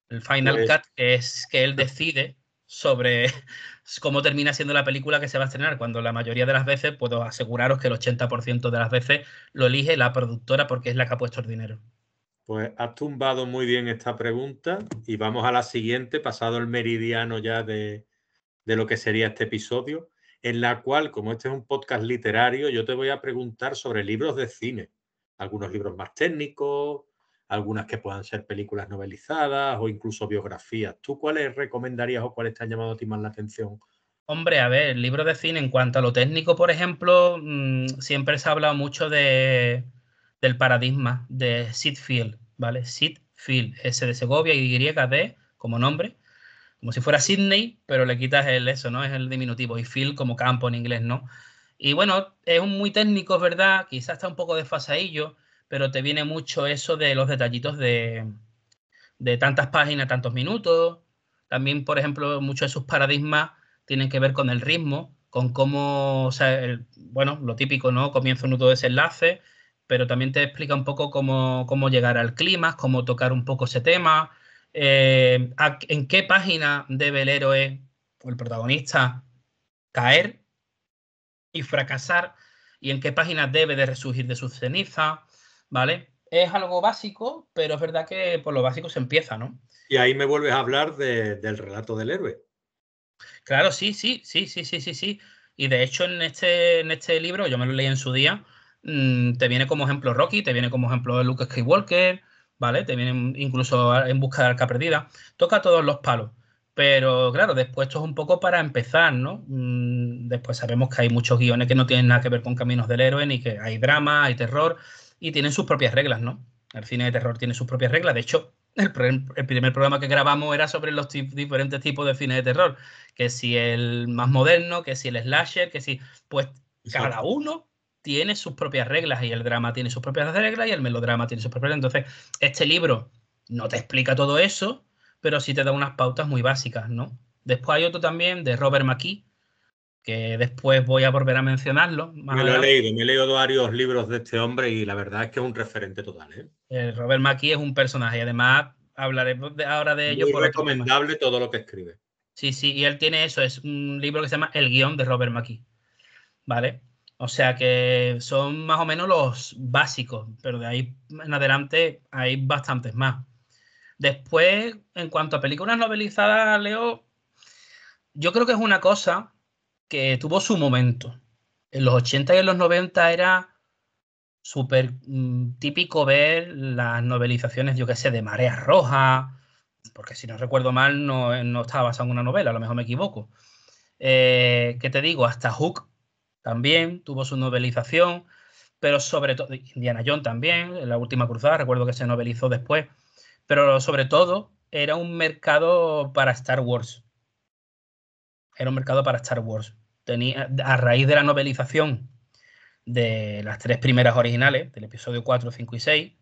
El Final Pues Cut, que es que él decide sobre cómo termina siendo la película que se va a estrenar, cuando la mayoría de las veces, puedo aseguraros que el 80% de las veces lo elige la productora porque es la que ha puesto el dinero. Pues has tumbado muy bien esta pregunta y vamos a la siguiente, pasado el meridiano ya de lo que sería este episodio, en la cual, como este es un podcast literario, yo te voy a preguntar sobre libros de cine. Algunos libros más técnicos, algunas que puedan ser películas novelizadas o incluso biografías. ¿Tú cuáles recomendarías o cuáles te han llamado a ti más la atención? Hombre, a ver, libros de cine en cuanto a lo técnico, por ejemplo, siempre se ha hablado mucho del paradigma de Sid Field, ¿vale? Sid Field, S de Segovia y Y de como nombre, como si fuera Sydney, pero le quitas el eso, ¿no? Es el diminutivo, y field como campo en inglés, ¿no? Y bueno, es un muy técnico, es verdad, quizás está un poco desfasadillo, pero te viene mucho eso de los detallitos de tantas páginas, tantos minutos. También, por ejemplo, muchos de sus paradigmas tienen que ver con el ritmo, con cómo, o sea, bueno, lo típico, ¿no? Comienza un nudo desenlace, pero también te explica un poco cómo llegar al clímax, cómo tocar un poco ese tema, en qué página debe el héroe o el protagonista caer y fracasar, y en qué página debe de resurgir de sus cenizas, ¿vale? Es algo básico, pero es verdad que por lo básico se empieza, ¿no? Y ahí me vuelves a hablar del relato del héroe. Claro, sí, sí, sí, sí, sí, sí, sí. Y de hecho en este libro, yo me lo leí en su día, te viene como ejemplo Rocky, te viene como ejemplo Luke Skywalker, ¿vale? Te viene incluso En busca del arca perdida. Toca todos los palos. Pero claro, después esto es un poco para empezar, ¿no? Después sabemos que hay muchos guiones que no tienen nada que ver con Caminos del Héroe, ni que hay drama, hay terror, y tienen sus propias reglas, ¿no? El cine de terror tiene sus propias reglas. De hecho, el primer programa que grabamos era sobre los diferentes tipos de cine de terror, que si el más moderno, que si el slasher, que si, pues cada Exacto. uno tiene sus propias reglas y el drama tiene sus propias reglas y el melodrama tiene sus propias reglas. Entonces, este libro no te explica todo eso, pero sí te da unas pautas muy básicas, ¿no? Después hay otro también de Robert McKee, que después voy a volver a mencionarlo más Me lo he adelante. leído, me he leído varios libros de este hombre y la verdad es que es un referente total, ¿eh? Robert McKee es un personaje, y además hablaremos ahora de ello. Muy Por otro tema. recomendable todo lo que escribe. Sí, sí, y él tiene eso, es un libro que se llama El guión de Robert McKee, ¿vale? O sea que son más o menos los básicos, pero de ahí en adelante hay bastantes más. Después, en cuanto a películas novelizadas, Leo, yo creo que es una cosa que tuvo su momento. En los 80 y en los 90 era súper típico ver las novelizaciones, yo qué sé, de Marea Roja, porque si no recuerdo mal, no estaba basado en una novela, a lo mejor me equivoco. ¿Qué te digo? Hasta Hook también tuvo su novelización, pero sobre todo, Indiana Jones también, en La Última Cruzada, recuerdo que se novelizó después, pero sobre todo era un mercado para Star Wars. Era un mercado para Star Wars. Tenía, a raíz de la novelización de las 3 primeras originales, del episodio 4, 5 y 6,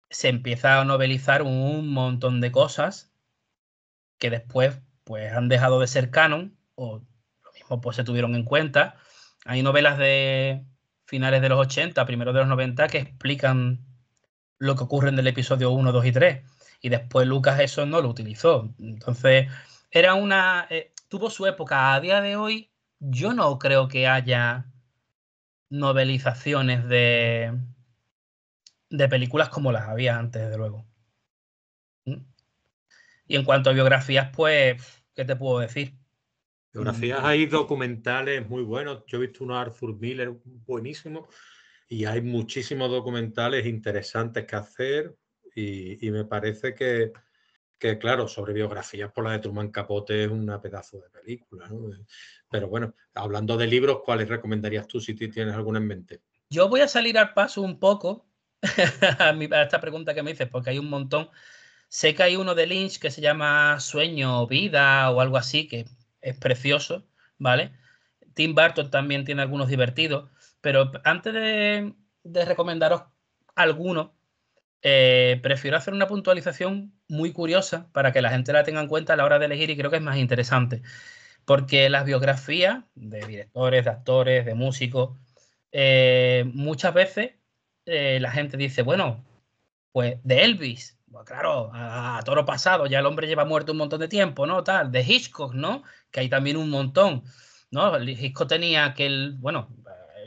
se empieza a novelizar un montón de cosas que después pues han dejado de ser canon o lo mismo pues se tuvieron en cuenta. Hay novelas de finales de los 80, primeros de los 90 que explican lo que ocurre en el episodio 1, 2 y 3 y después Lucas eso no lo utilizó. Entonces era tuvo su época. A día de hoy yo no creo que haya novelizaciones de películas como las había antes, desde luego. Y en cuanto a biografías, pues, ¿qué te puedo decir? Biografías, hay documentales muy buenos. Yo he visto uno de Arthur Miller buenísimo y hay muchísimos documentales interesantes que hacer y me parece que, claro, sobre biografías por la de Truman Capote es una pedazo de película, ¿no? Pero bueno, hablando de libros, ¿cuáles recomendarías tú si tienes alguna en mente? Yo voy a salir al paso un poco a esta pregunta que me dices, porque hay un montón. Sé que hay uno de Lynch que se llama Sueño o Vida o algo así, que es precioso, ¿vale? Tim Burton también tiene algunos divertidos, pero antes de recomendaros algunos, prefiero hacer una puntualización muy curiosa para que la gente la tenga en cuenta a la hora de elegir y creo que es más interesante. Porque las biografías de directores, de actores, de músicos, muchas veces la gente dice, bueno, pues de Elvis, pues claro, a toro pasado, ya el hombre lleva muerto un montón de tiempo, ¿no? Tal, de Hitchcock, ¿no? Que hay también un montón, ¿no? Hitchcock tenía aquel, bueno,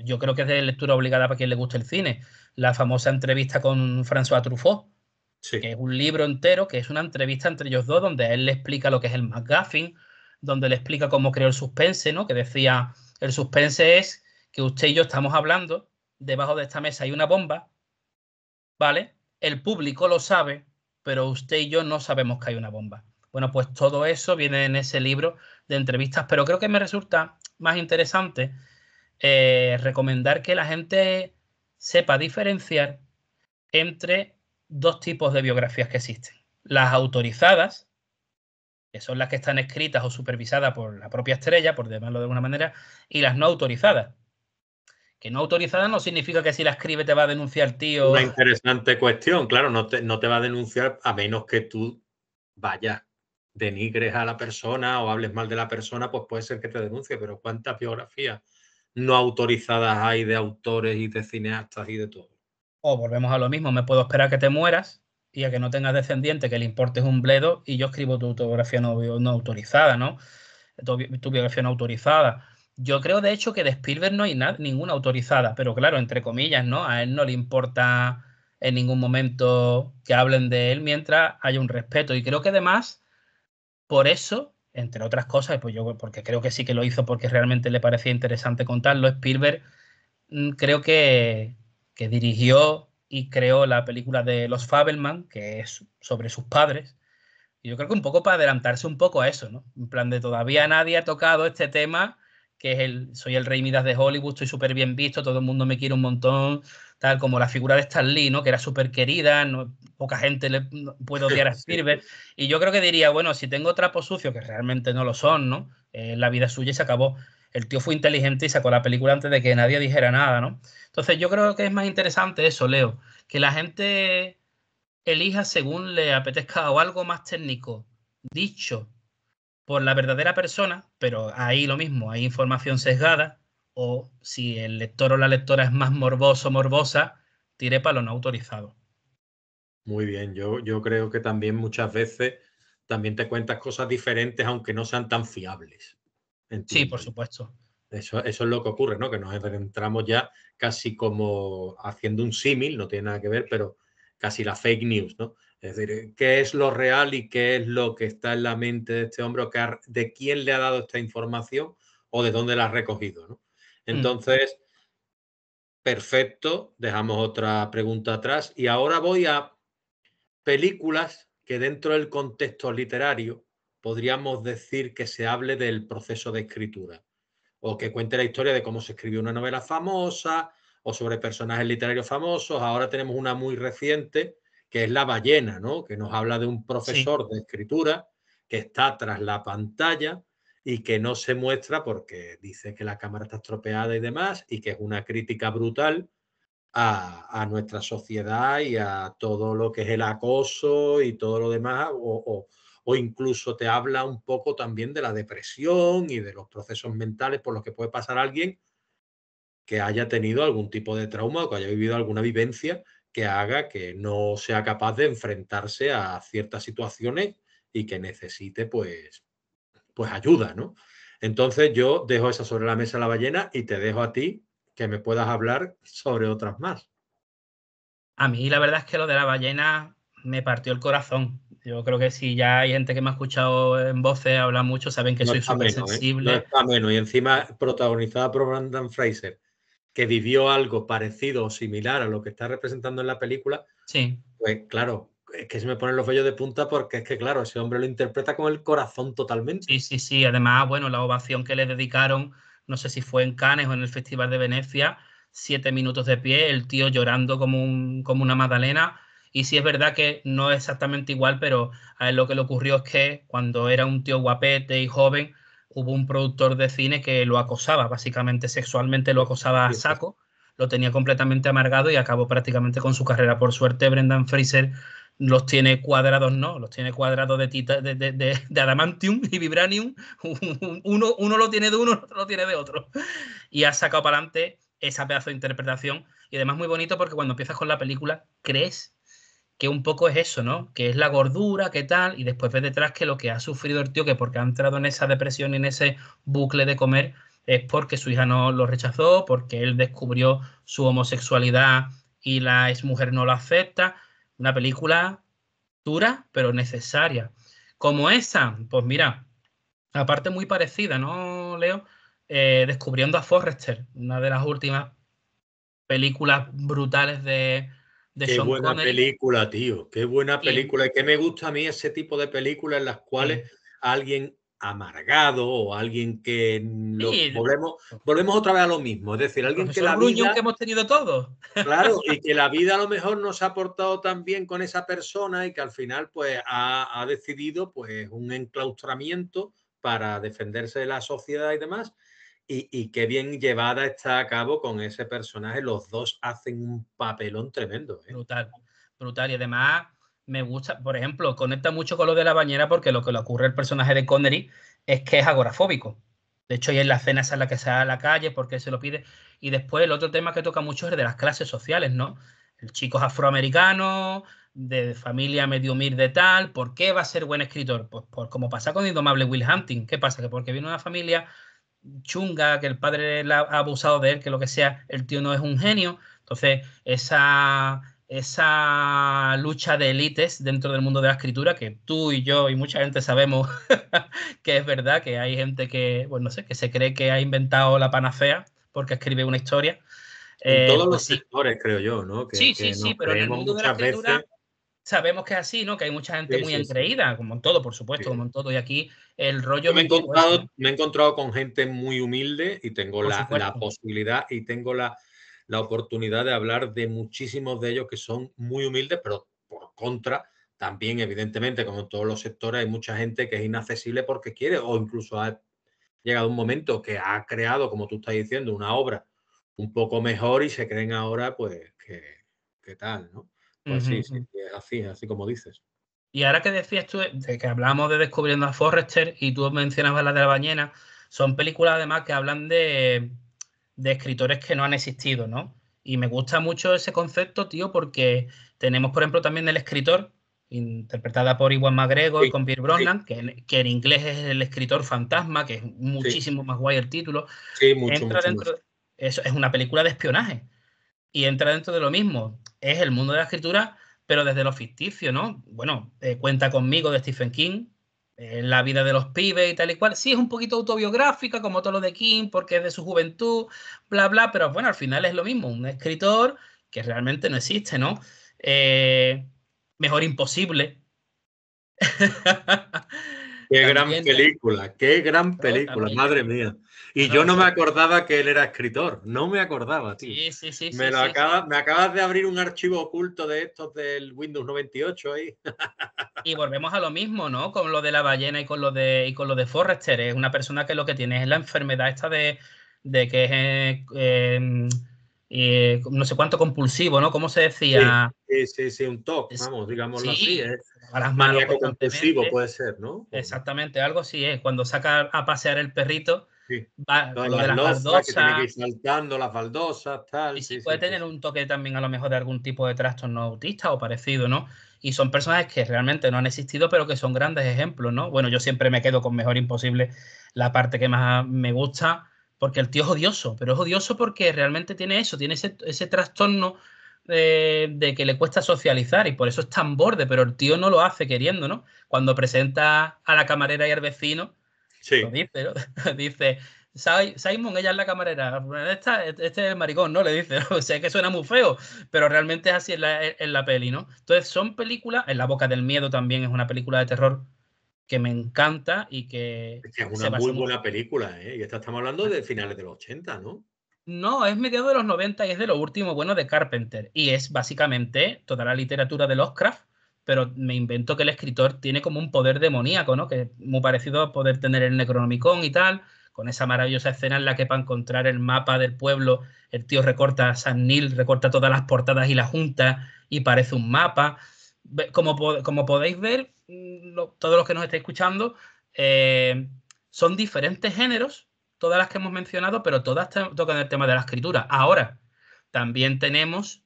yo creo que es de lectura obligada para quien le guste el cine, la famosa entrevista con François Truffaut, Sí. que es un libro entero, que es una entrevista entre ellos dos, donde él le explica lo que es el MacGuffin, donde le explica cómo creó el suspense, ¿no? Que decía, el suspense es que usted y yo estamos hablando, debajo de esta mesa hay una bomba, ¿vale? El público lo sabe, pero usted y yo no sabemos que hay una bomba. Bueno, pues todo eso viene en ese libro de entrevistas, pero creo que me resulta más interesante recomendar que la gente sepa diferenciar entre dos tipos de biografías que existen. Las autorizadas, que son las que están escritas o supervisadas por la propia estrella, por llamarlo de alguna manera, y las no autorizadas. Que no autorizadas no significa que si la escribe te va a denunciar el tío. Una interesante cuestión, claro, no te va a denunciar a menos que tú vayas, denigres a la persona o hables mal de la persona, pues puede ser que te denuncie, pero ¿cuántas biografías no autorizadas hay de autores y de cineastas y de todo? O volvemos a lo mismo, me puedo esperar que te mueras y a que no tengas descendiente, que le importes un bledo y yo escribo tu autografía no autorizada, ¿no? Tu biografía no autorizada. Yo creo, de hecho, que de Spielberg no hay ninguna autorizada, pero claro, entre comillas, ¿no? A él no le importa en ningún momento que hablen de él mientras haya un respeto. Y creo que además, por eso, entre otras cosas, pues yo porque creo que sí que lo hizo porque realmente le parecía interesante contarlo, Spielberg creo que dirigió y creó la película de Los Fabelman, que es sobre sus padres. Y yo creo que un poco para adelantarse un poco a eso, ¿no? En plan de todavía nadie ha tocado este tema, que es soy el rey Midas de Hollywood, estoy súper bien visto, todo el mundo me quiere un montón, tal como la figura de Stan Lee, ¿no? Que era súper querida, no, poca gente puede odiar a Sí. Spielberg. Y yo creo que diría, bueno, si tengo trapos sucios, que realmente no lo son, ¿no? La vida suya y se acabó. El tío fue inteligente y sacó la película antes de que nadie dijera nada, ¿no? Entonces yo creo que es más interesante eso, Leo, que la gente elija según le apetezca o algo más técnico, dicho por la verdadera persona, pero ahí lo mismo, hay información sesgada, o si el lector o la lectora es más morboso, morbosa, tire para lo no autorizado. Muy bien, yo creo que también muchas veces también te cuentas cosas diferentes aunque no sean tan fiables, Sí, por entiendo yo. supuesto. Eso es lo que ocurre, ¿no? Que nos entramos ya casi como haciendo un símil, no tiene nada que ver, pero casi la fake news, ¿no? Es decir, ¿qué es lo real y qué es lo que está en la mente de este hombre o de quién le ha dado esta información o de dónde la ha recogido, ¿no? Entonces, perfecto, dejamos otra pregunta atrás y ahora voy a películas que dentro del contexto literario podríamos decir que se hable del proceso de escritura o que cuente la historia de cómo se escribió una novela famosa o sobre personajes literarios famosos. Ahora tenemos una muy reciente que es La ballena, ¿no? Que nos habla de un Sí, profesor de escritura que está tras la pantalla y que no se muestra porque dice que la cámara está estropeada y demás, y que es una crítica brutal a nuestra sociedad y a todo lo que es el acoso y todo lo demás, o incluso te habla un poco también de la depresión y de los procesos mentales por los que puede pasar alguien que haya tenido algún tipo de trauma o que haya vivido alguna vivencia que haga que no sea capaz de enfrentarse a ciertas situaciones y que necesite pues ayuda, ¿no? Entonces yo dejo esa sobre la mesa, La ballena, y te dejo a ti que me puedas hablar sobre otras más. a mí la verdad es que lo de la ballena me partió el corazón. Yo creo que si ya hay gente que me ha escuchado en voces hablar mucho, saben que No soy está súper menos, ¿eh? No sensible. está menos. Y encima protagonizada por Brendan Fraser, que vivió algo parecido o similar a lo que está representando en la película, Sí, pues claro, es que se me ponen los vellos de punta porque es que, claro, ese hombre lo interpreta con el corazón sí, totalmente. sí, sí. Además, bueno, la ovación que le dedicaron, no sé si fue en Cannes o en el Festival de Venecia, 7 minutos de pie, el tío llorando como una magdalena. Y sí es verdad que no es exactamente igual, pero a él lo que le ocurrió es que cuando era un tío guapete y joven, hubo un productor de cine que lo acosaba, básicamente sexualmente lo acosaba a saco, lo tenía completamente amargado y acabó prácticamente con su carrera. Por suerte, Brendan Fraser los tiene cuadrados, ¿no? Los tiene cuadrados de adamantium y vibranium. Uno lo tiene de uno, otro lo tiene de otro. Y ha sacado para adelante esa pedazo de interpretación. Y además muy bonito porque cuando empiezas con la película, crees que un poco es eso, ¿no? Que es la gordura, qué tal, y después ves detrás que lo que ha sufrido el tío, que porque ha entrado en esa depresión y en ese bucle de comer, es porque su hija no lo rechazó, porque él descubrió su homosexualidad y la exmujer no lo acepta. Una película dura, pero necesaria. Como esa, pues mira, aparte muy parecida, ¿no, Leo? Descubriendo a Forrester, una de las últimas películas brutales de Qué Sean buena Connery. película, tío. Qué buena Y, película. Y que me gusta a mí ese tipo de películas en las cuales sí, alguien amargado o alguien que sí, volvemos otra vez a lo mismo. Es decir, el alguien que profesor la Gruñón vida, que hemos tenido todos. claro, y que la vida a lo mejor no se ha portado tan bien con esa persona y que al final pues ha decidido pues un enclaustramiento para defenderse de la sociedad y demás. Y qué bien llevada está a cabo con ese personaje. Los dos hacen un papelón tremendo, ¿eh? Brutal, brutal. Y además me gusta, por ejemplo, conecta mucho con lo de la bañera porque lo que le ocurre al personaje de Connery es que es agorafóbico. De hecho, y en la escena esa en la que sale a la calle porque se lo pide. Y después el otro tema que toca mucho es el de las clases sociales, ¿no? El chico es afroamericano, de familia medio humilde tal. ¿Por qué va a ser buen escritor? Pues por como pasa con Indomable Will Hunting. ¿Qué pasa? Que porque viene de una familia chunga, que el padre ha abusado de él, que lo que sea, el tío no es un genio. Entonces, esa lucha de élites dentro del mundo de la escritura, que tú y yo y mucha gente sabemos que es verdad, que hay gente que, bueno, no sé, que se cree que ha inventado la panacea porque escribe una historia, En todos pues los sí, sectores, creo yo, ¿no? sí, sí, Que sí, nos pero en el creemos mundo de la muchas veces. escritura sabemos que es así, ¿no? Que hay mucha gente Sí, muy sí, sí, engreída, como en todo, por supuesto, como sí. en todo. Y aquí el rollo Yo es un poco ese, ¿no? me he encontrado con gente muy humilde y tengo Por la supuesto. posibilidad y tengo la oportunidad de hablar de muchísimos de ellos que son muy humildes, pero por contra, también, evidentemente, como en todos los sectores, hay mucha gente que es inaccesible porque quiere, o incluso ha llegado un momento que ha creado, como tú estás diciendo, una obra un poco mejor y se creen ahora, pues, que tal, ¿no? Pues Ujú, sí, sí, ujú. es así como dices. Y ahora que decías tú de que hablamos de Descubriendo a Forrester y tú mencionabas la de la ballena, son películas además que hablan de escritores que no han existido, ¿no? Y me gusta mucho ese concepto, tío, porque tenemos, por ejemplo, también el escritor, interpretada por Ewan McGregor Sí, con Pierce sí, Brosnan, que en inglés es el escritor fantasma, que es sí, muchísimo más guay el título. sí, mucho, Entra mucho más. dentro, eso es una película de espionaje y entra dentro de lo mismo. Es el mundo de la escritura, pero desde lo ficticio, ¿no? Bueno, Cuenta conmigo de Stephen King, la vida de los pibes y tal y cual. Sí, es un poquito autobiográfica, como todo lo de King, porque es de su juventud, bla, bla, pero bueno, al final es lo mismo. Un escritor que realmente no existe, ¿no? Eh, Mejor imposible. También, Qué gran ¿no? película, También, madre mía. no, Y yo no, no me son... acordaba que él era escritor, no me acordaba, tío. Sí, sí, sí, Me sí, lo sí, sí. me acabas de abrir un archivo oculto de estos del Windows 98 ahí. Y volvemos a lo mismo, ¿no? Con lo de la ballena y con lo de Forrester. Es una persona que lo que tiene es la enfermedad esta de que es no sé cuánto compulsivo, ¿no? ¿Cómo se Sí, decía? sí, sí, sí, un TOC, vamos, digámoslo así, Sí, es se lava las manos maníaco compulsivo, constantemente. puede ser, ¿no? Exactamente, algo así es. Cuando saca a pasear el perrito, Sí. va Todas con lo de las las losas que tiene que baldosas. ir saltando, las baldosas, Y tal, sí sí, puede sí, sí, tener sí. un toque también a lo mejor de algún tipo de trastorno autista o parecido, ¿no? Y son personajes que realmente no han existido, pero que son grandes ejemplos, ¿no? Bueno, yo siempre me quedo con Mejor Imposible, la parte que más me gusta, porque el tío es odioso, pero es odioso porque realmente tiene eso, tiene ese trastorno de que le cuesta socializar y por eso es tan borde, pero el tío no lo hace queriendo, ¿no? Cuando presenta a la camarera y al vecino, lo Sí, dice, ¿no? Dice, Simon, ella es la camarera. Este es el maricón, ¿no? Le dice, o sea, que suena muy feo, pero realmente es así en la peli, ¿no? Entonces, son películas, En la boca del miedo también es una película de terror que me encanta y que es que es una se muy basa mucho. buena película, ¿eh? Y esta estamos hablando de finales de los 80, ¿no? No, es mediados de los 90 y es de lo último bueno de Carpenter. Y es básicamente toda la literatura de Lovecraft, pero me invento que el escritor tiene como un poder demoníaco, ¿no? Que es muy parecido a poder tener el Necronomicon y tal, con esa maravillosa escena en la que para encontrar el mapa del pueblo, el tío recorta a San Neil, recorta todas las portadas y la junta y parece un mapa. Como podéis ver, todos los que nos estáis escuchando, eh, son diferentes géneros todas las que hemos mencionado, pero todas tocan el tema de la escritura. Ahora, también tenemos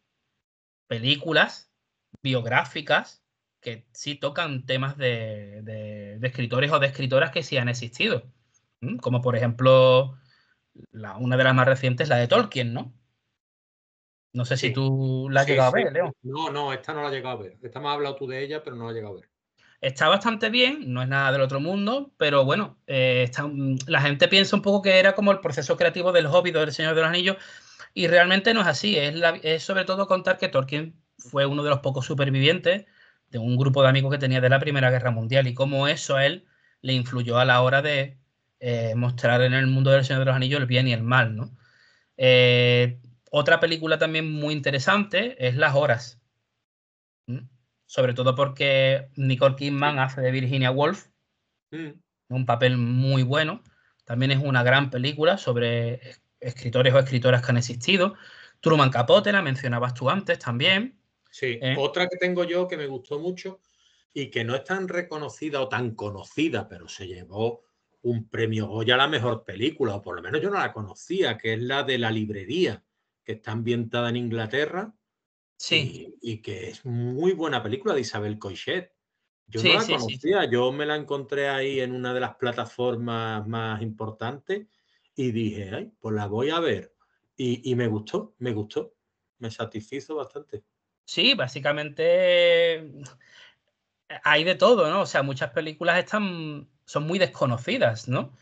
películas biográficas que sí tocan temas de escritores o de escritoras que sí han existido. Como por ejemplo, una de las más recientes, la de Tolkien, ¿no? No sé si Sí, tú la has sí, llegado a sí. ver, León. No, no, esta no la he llegado a ver. Esta me has hablado tú de ella, pero no la he llegado a ver. Está bastante bien, no es nada del otro mundo, pero bueno, la gente piensa un poco que era como el proceso creativo del Hobbit o del Señor de los Anillos, y realmente no es así. Es sobre todo contar que Tolkien fue uno de los pocos supervivientes de un grupo de amigos que tenía de la Primera Guerra Mundial y cómo eso a él le influyó a la hora de mostrar en el mundo del Señor de los Anillos el bien y el mal, ¿no? Eh, Otra película también muy interesante es Las Horas. ¿Mm? Sobre todo porque Nicole Kidman Sí. hace de Virginia Woolf, Mm, un papel muy bueno. También es una gran película sobre escritores o escritoras que han existido. Truman Capote, la mencionabas tú antes también. sí. ¿Eh? Otra que tengo yo que me gustó mucho y que no es tan reconocida o tan conocida, pero se llevó un premio Goya a la mejor película, o por lo menos yo no la conocía, que es la de La librería, que está ambientada en Inglaterra Sí, y que es muy buena película de Isabel Coixet. Yo no sí, la sí, sí, sí. conocía, yo me la encontré ahí en una de las plataformas más importantes y dije, ay, pues la voy a ver. Y me gustó, me satisfizo bastante. Sí, básicamente hay de todo, ¿no? O sea, muchas películas son muy desconocidas, ¿no?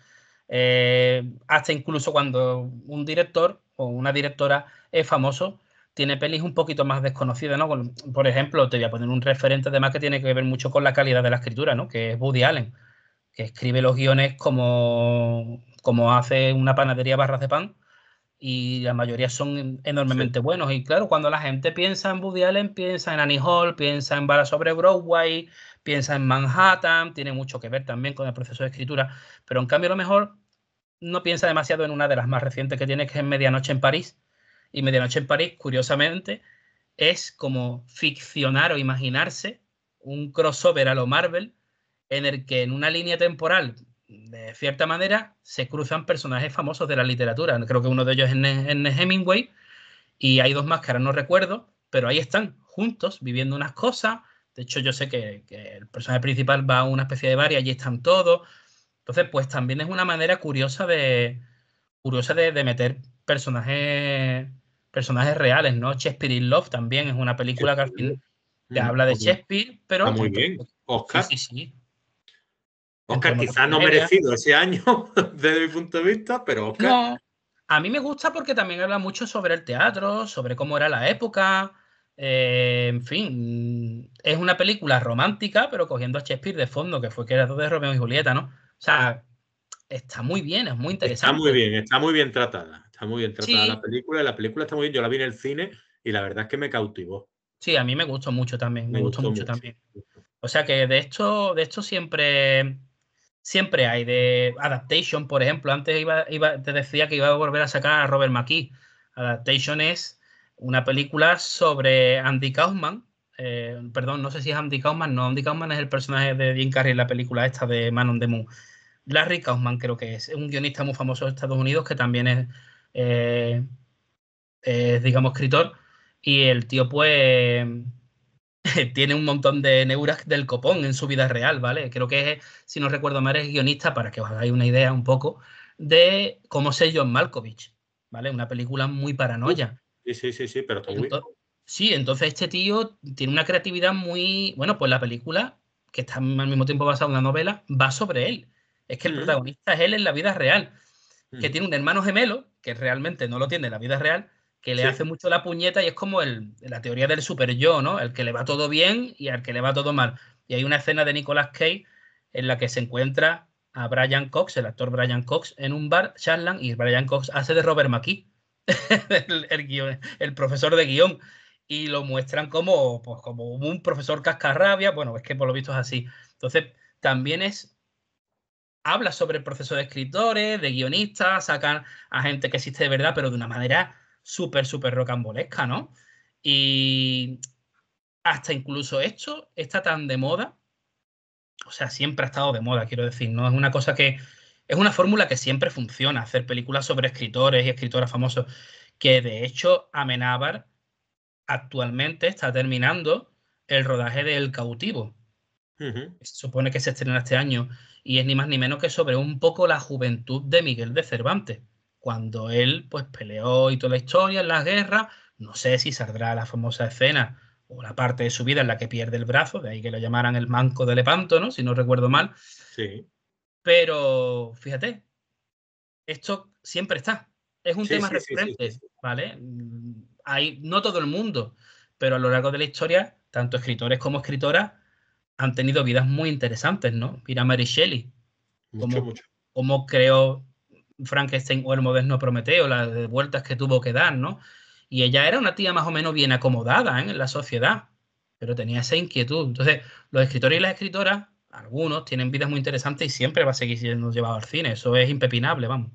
Hasta incluso cuando un director o una directora es famoso, tiene pelis un poquito más desconocidas, ¿no? Por ejemplo, te voy a poner un referente además que tiene que ver mucho con la calidad de la escritura, ¿no? Que es Woody Allen, que escribe los guiones como hace una panadería barras de pan y la mayoría son Sí, enormemente buenos. Y claro, cuando la gente piensa en Woody Allen, piensa en Annie Hall, piensa en Bala sobre Broadway, piensa en Manhattan, tiene mucho que ver también con el proceso de escritura, pero en cambio a lo mejor no piensa demasiado en una de las más recientes que tiene, que es Medianoche en París. Y Medianoche en París, curiosamente, es como ficcionar o imaginarse un crossover a lo Marvel en el que en una línea temporal, de cierta manera, se cruzan personajes famosos de la literatura. Creo que uno de ellos es Hemingway y hay dos más que ahora no recuerdo, pero ahí están juntos viviendo unas cosas. De hecho, yo sé que el personaje principal va a una especie de bar y allí están todos. Entonces, pues también es una manera curiosa de meter personajes reales, ¿no? Shakespeare in Love también es una película que al fin te habla de Shakespeare, Está pero muy en bien. sí, Oscar. sí, sí, en Oscar tono de quizás no comedia. merecido ese año desde mi punto de vista, pero Oscar. No, a mí me gusta porque también habla mucho sobre el teatro, sobre cómo era la época. En fin, es una película romántica, pero cogiendo a Shakespeare de fondo, que fue creador de Romeo y Julieta, ¿no? O sea, está muy bien, es muy interesante. Está muy bien tratada. Está muy bien tratada la Sí, película. La película está muy bien. Yo la vi en el cine y la verdad es que me cautivó. sí, a mí me gustó mucho también, Me me gustó gustó mucho mucho. también. O sea que de esto siempre hay. De Adaptation, por ejemplo, antes te decía que iba a volver a sacar a Robert McKee. Adaptation es una película sobre Andy Kaufman. Perdón, no sé si es Andy Kaufman, no, Andy Kaufman es el personaje de Jim Carrey en la película esta de Man on the Moon. Larry Kaufman creo que es un guionista muy famoso de Estados Unidos que también eh, es, digamos, escritor. Y el tío, pues, tiene un montón de neuras del copón en su vida real, ¿vale? Creo que es, si no recuerdo mal, es guionista, para que os hagáis una idea un poco, de cómo ser John Malkovich, ¿vale? Una película muy Uf, paranoia. sí, sí, sí, sí, pero está muy bien. Sí, entonces este tío tiene una creatividad muy... Bueno, pues la película, que está al mismo tiempo basada en una novela, va sobre él. Es que el Ujú, protagonista es él en la vida real, que ujú. tiene un hermano gemelo, que realmente no lo tiene en la vida real, que le Sí, hace mucho la puñeta y es como la teoría del super yo, ¿no? El que le va todo bien y al que le va todo mal. Y hay una escena de Nicolas Cage en la que se encuentra a Brian Cox, el actor Brian Cox, en un bar, charlan, y Brian Cox hace de Robert McKee, el profesor de guión. Y lo muestran como, pues, como un profesor cascarrabia. Bueno, es que por lo visto es así. Entonces, también habla sobre el proceso de escritores, de guionistas, sacan a gente que existe de verdad, pero de una manera súper, súper rocambolesca, ¿no? Y hasta incluso esto está tan de moda, o sea, siempre ha estado de moda, quiero decir, ¿no? Es una cosa es una fórmula que siempre funciona, hacer películas sobre escritores y escritoras famosos, que de hecho Amenábar actualmente está terminando el rodaje de El Cautivo. ujú. Se supone que se estrena este año y es ni más ni menos que sobre un poco la juventud de Miguel de Cervantes, cuando él pues peleó y toda la historia en las guerras. No sé si saldrá la famosa escena o la parte de su vida en la que pierde el brazo, de ahí que lo llamaran el Manco de Lepanto, ¿no? Si no recuerdo mal, Sí, pero fíjate, esto siempre está. Es un sí, tema sí, sí, sí, sí, recurrente, sí. ¿vale? Hay, no todo el mundo, pero a lo largo de la historia, tanto escritores como escritoras han tenido vidas muy interesantes, ¿no? Mira a Mary Shelley, Mucho, cómo, mucho. cómo creó Frankenstein o el moderno Prometeo, las de vueltas que tuvo que dar, ¿no? Y ella era una tía más o menos bien acomodada, ¿eh? En la sociedad, pero tenía esa inquietud. Entonces, los escritores y las escritoras, algunos, tienen vidas muy interesantes y siempre va a seguir siendo llevado al cine. Eso es impepinable, vamos.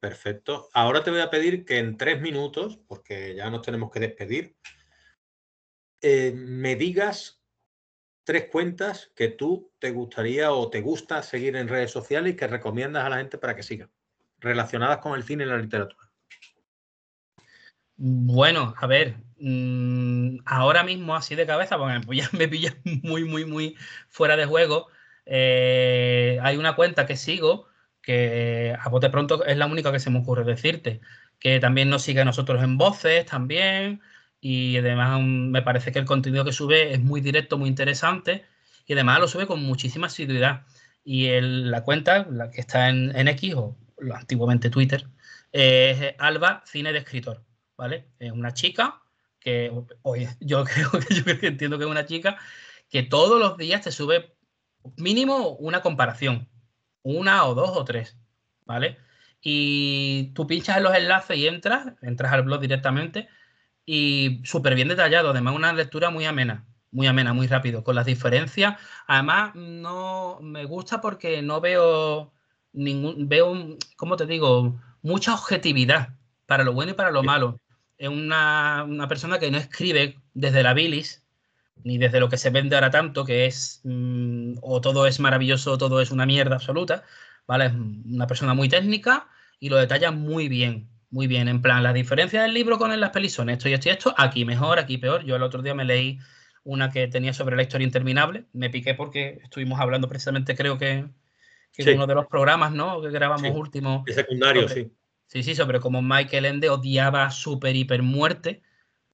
Perfecto. Ahora te voy a pedir que en 3 minutos, porque ya nos tenemos que despedir, me digas 3 cuentas que tú te gustaría o te gusta seguir en redes sociales y que recomiendas a la gente para que siga, relacionadas con el cine y la literatura. Bueno, a ver, ahora mismo así de cabeza, porque me pillas muy, muy, muy fuera de juego. Hay una cuenta que sigo que a bote pronto es la única que se me ocurre decirte, que también nos sigue a nosotros en Voces también, y además me parece que el contenido que sube es muy directo, muy interesante, y además lo sube con muchísima asiduidad. Y la cuenta, la que está en X o antiguamente Twitter, es Alba Cine de Escritor. ¿Vale? Es una chica que, oye, yo creo que entiendo que es una chica que todos los días te sube mínimo una comparación, una o dos o tres, ¿vale? Y tú pinchas en los enlaces y entras al blog directamente y súper bien detallado, además una lectura muy amena, muy rápido, con las diferencias. Además, no me gusta porque no veo, ¿cómo te digo? Mucha objetividad para lo bueno y para lo malo. Es una persona que no escribe desde la bilis, ni desde lo que se vende ahora tanto, que es o todo es maravilloso o todo es una mierda absoluta, ¿vale? Es una persona muy técnica y lo detalla muy bien. muy bien. En plan, las diferencias del libro con las pelis son esto y esto y esto. Aquí mejor, aquí peor. Yo el otro día me leí una que tenía sobre la historia interminable. Me piqué porque estuvimos hablando precisamente, creo que en uno Sí, de los programas, ¿no? Que grabamos sí. último Es secundario, sobre, sí. sí, sí, sobre cómo Michael Ende odiaba súper hiper muerte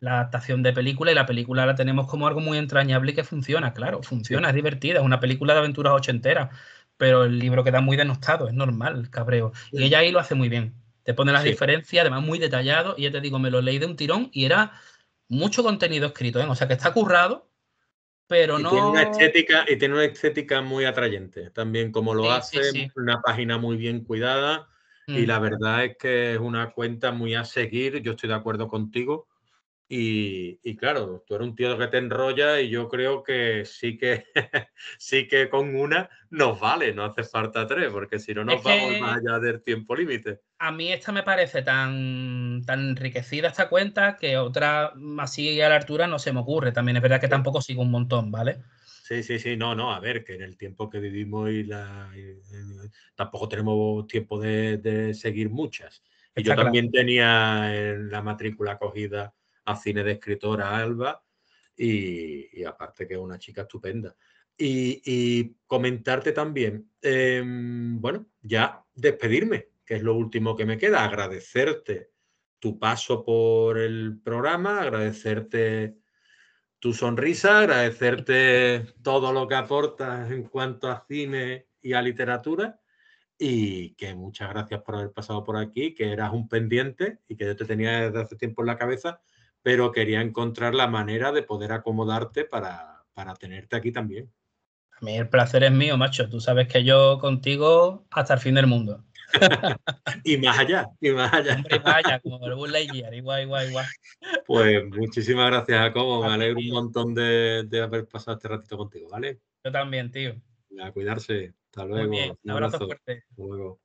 la adaptación de película y la película la tenemos como algo muy entrañable y que funciona, claro, funciona, Sí, es divertida, es una película de aventuras ochenteras, pero el libro queda muy denostado, es normal el cabreo. Y ella ahí lo hace muy bien, te pone las sí. diferencias, además muy detallado, y ya te digo, me lo leí de un tirón y era mucho contenido escrito, ¿eh? O sea que está currado, pero Y tiene una no... estética, y tiene una estética muy atrayente. También como lo Sí, sí, hace, sí. una página muy bien cuidada. Y Mm. la verdad es que es una cuenta muy a seguir. Yo estoy de acuerdo contigo. Y claro, tú eres un tío que te enrolla y yo creo que sí que sí que con una nos vale, no hace falta tres, porque si no Es nos vamos más que allá del tiempo límite. a mí esta me parece tan enriquecida esta cuenta que otra así a la altura no se me ocurre. También es verdad que Sí. tampoco sigo un montón, ¿vale? Sí, sí, sí, no, no, a ver, que en el tiempo que vivimos tampoco tenemos tiempo de seguir muchas. Y yo Está claro. también tenía en la matrícula cogida a cine de escritora Alba y aparte que es una chica estupenda. Y comentarte también, bueno, ya despedirme, que es lo último que me queda, agradecerte tu paso por el programa, agradecerte tu sonrisa, agradecerte todo lo que aportas en cuanto a cine y a literatura y que muchas gracias por haber pasado por aquí, que eras un pendiente y que yo te tenía desde hace tiempo en la cabeza, pero quería encontrar la manera de poder acomodarte para tenerte aquí también. A mí el placer es mío, macho. Tú sabes que yo contigo hasta el fin del mundo. Y más allá, y más allá. Hombre, vaya, como el Buzz Lightyear, igual, igual, igual. Pues muchísimas gracias, Jacobo. A Me ti, alegro un tío. montón de haber pasado este ratito contigo, ¿vale? Yo también, tío. A cuidarse. Hasta Muy bien. luego. Un Un abrazo abrazo. fuerte. Hasta luego.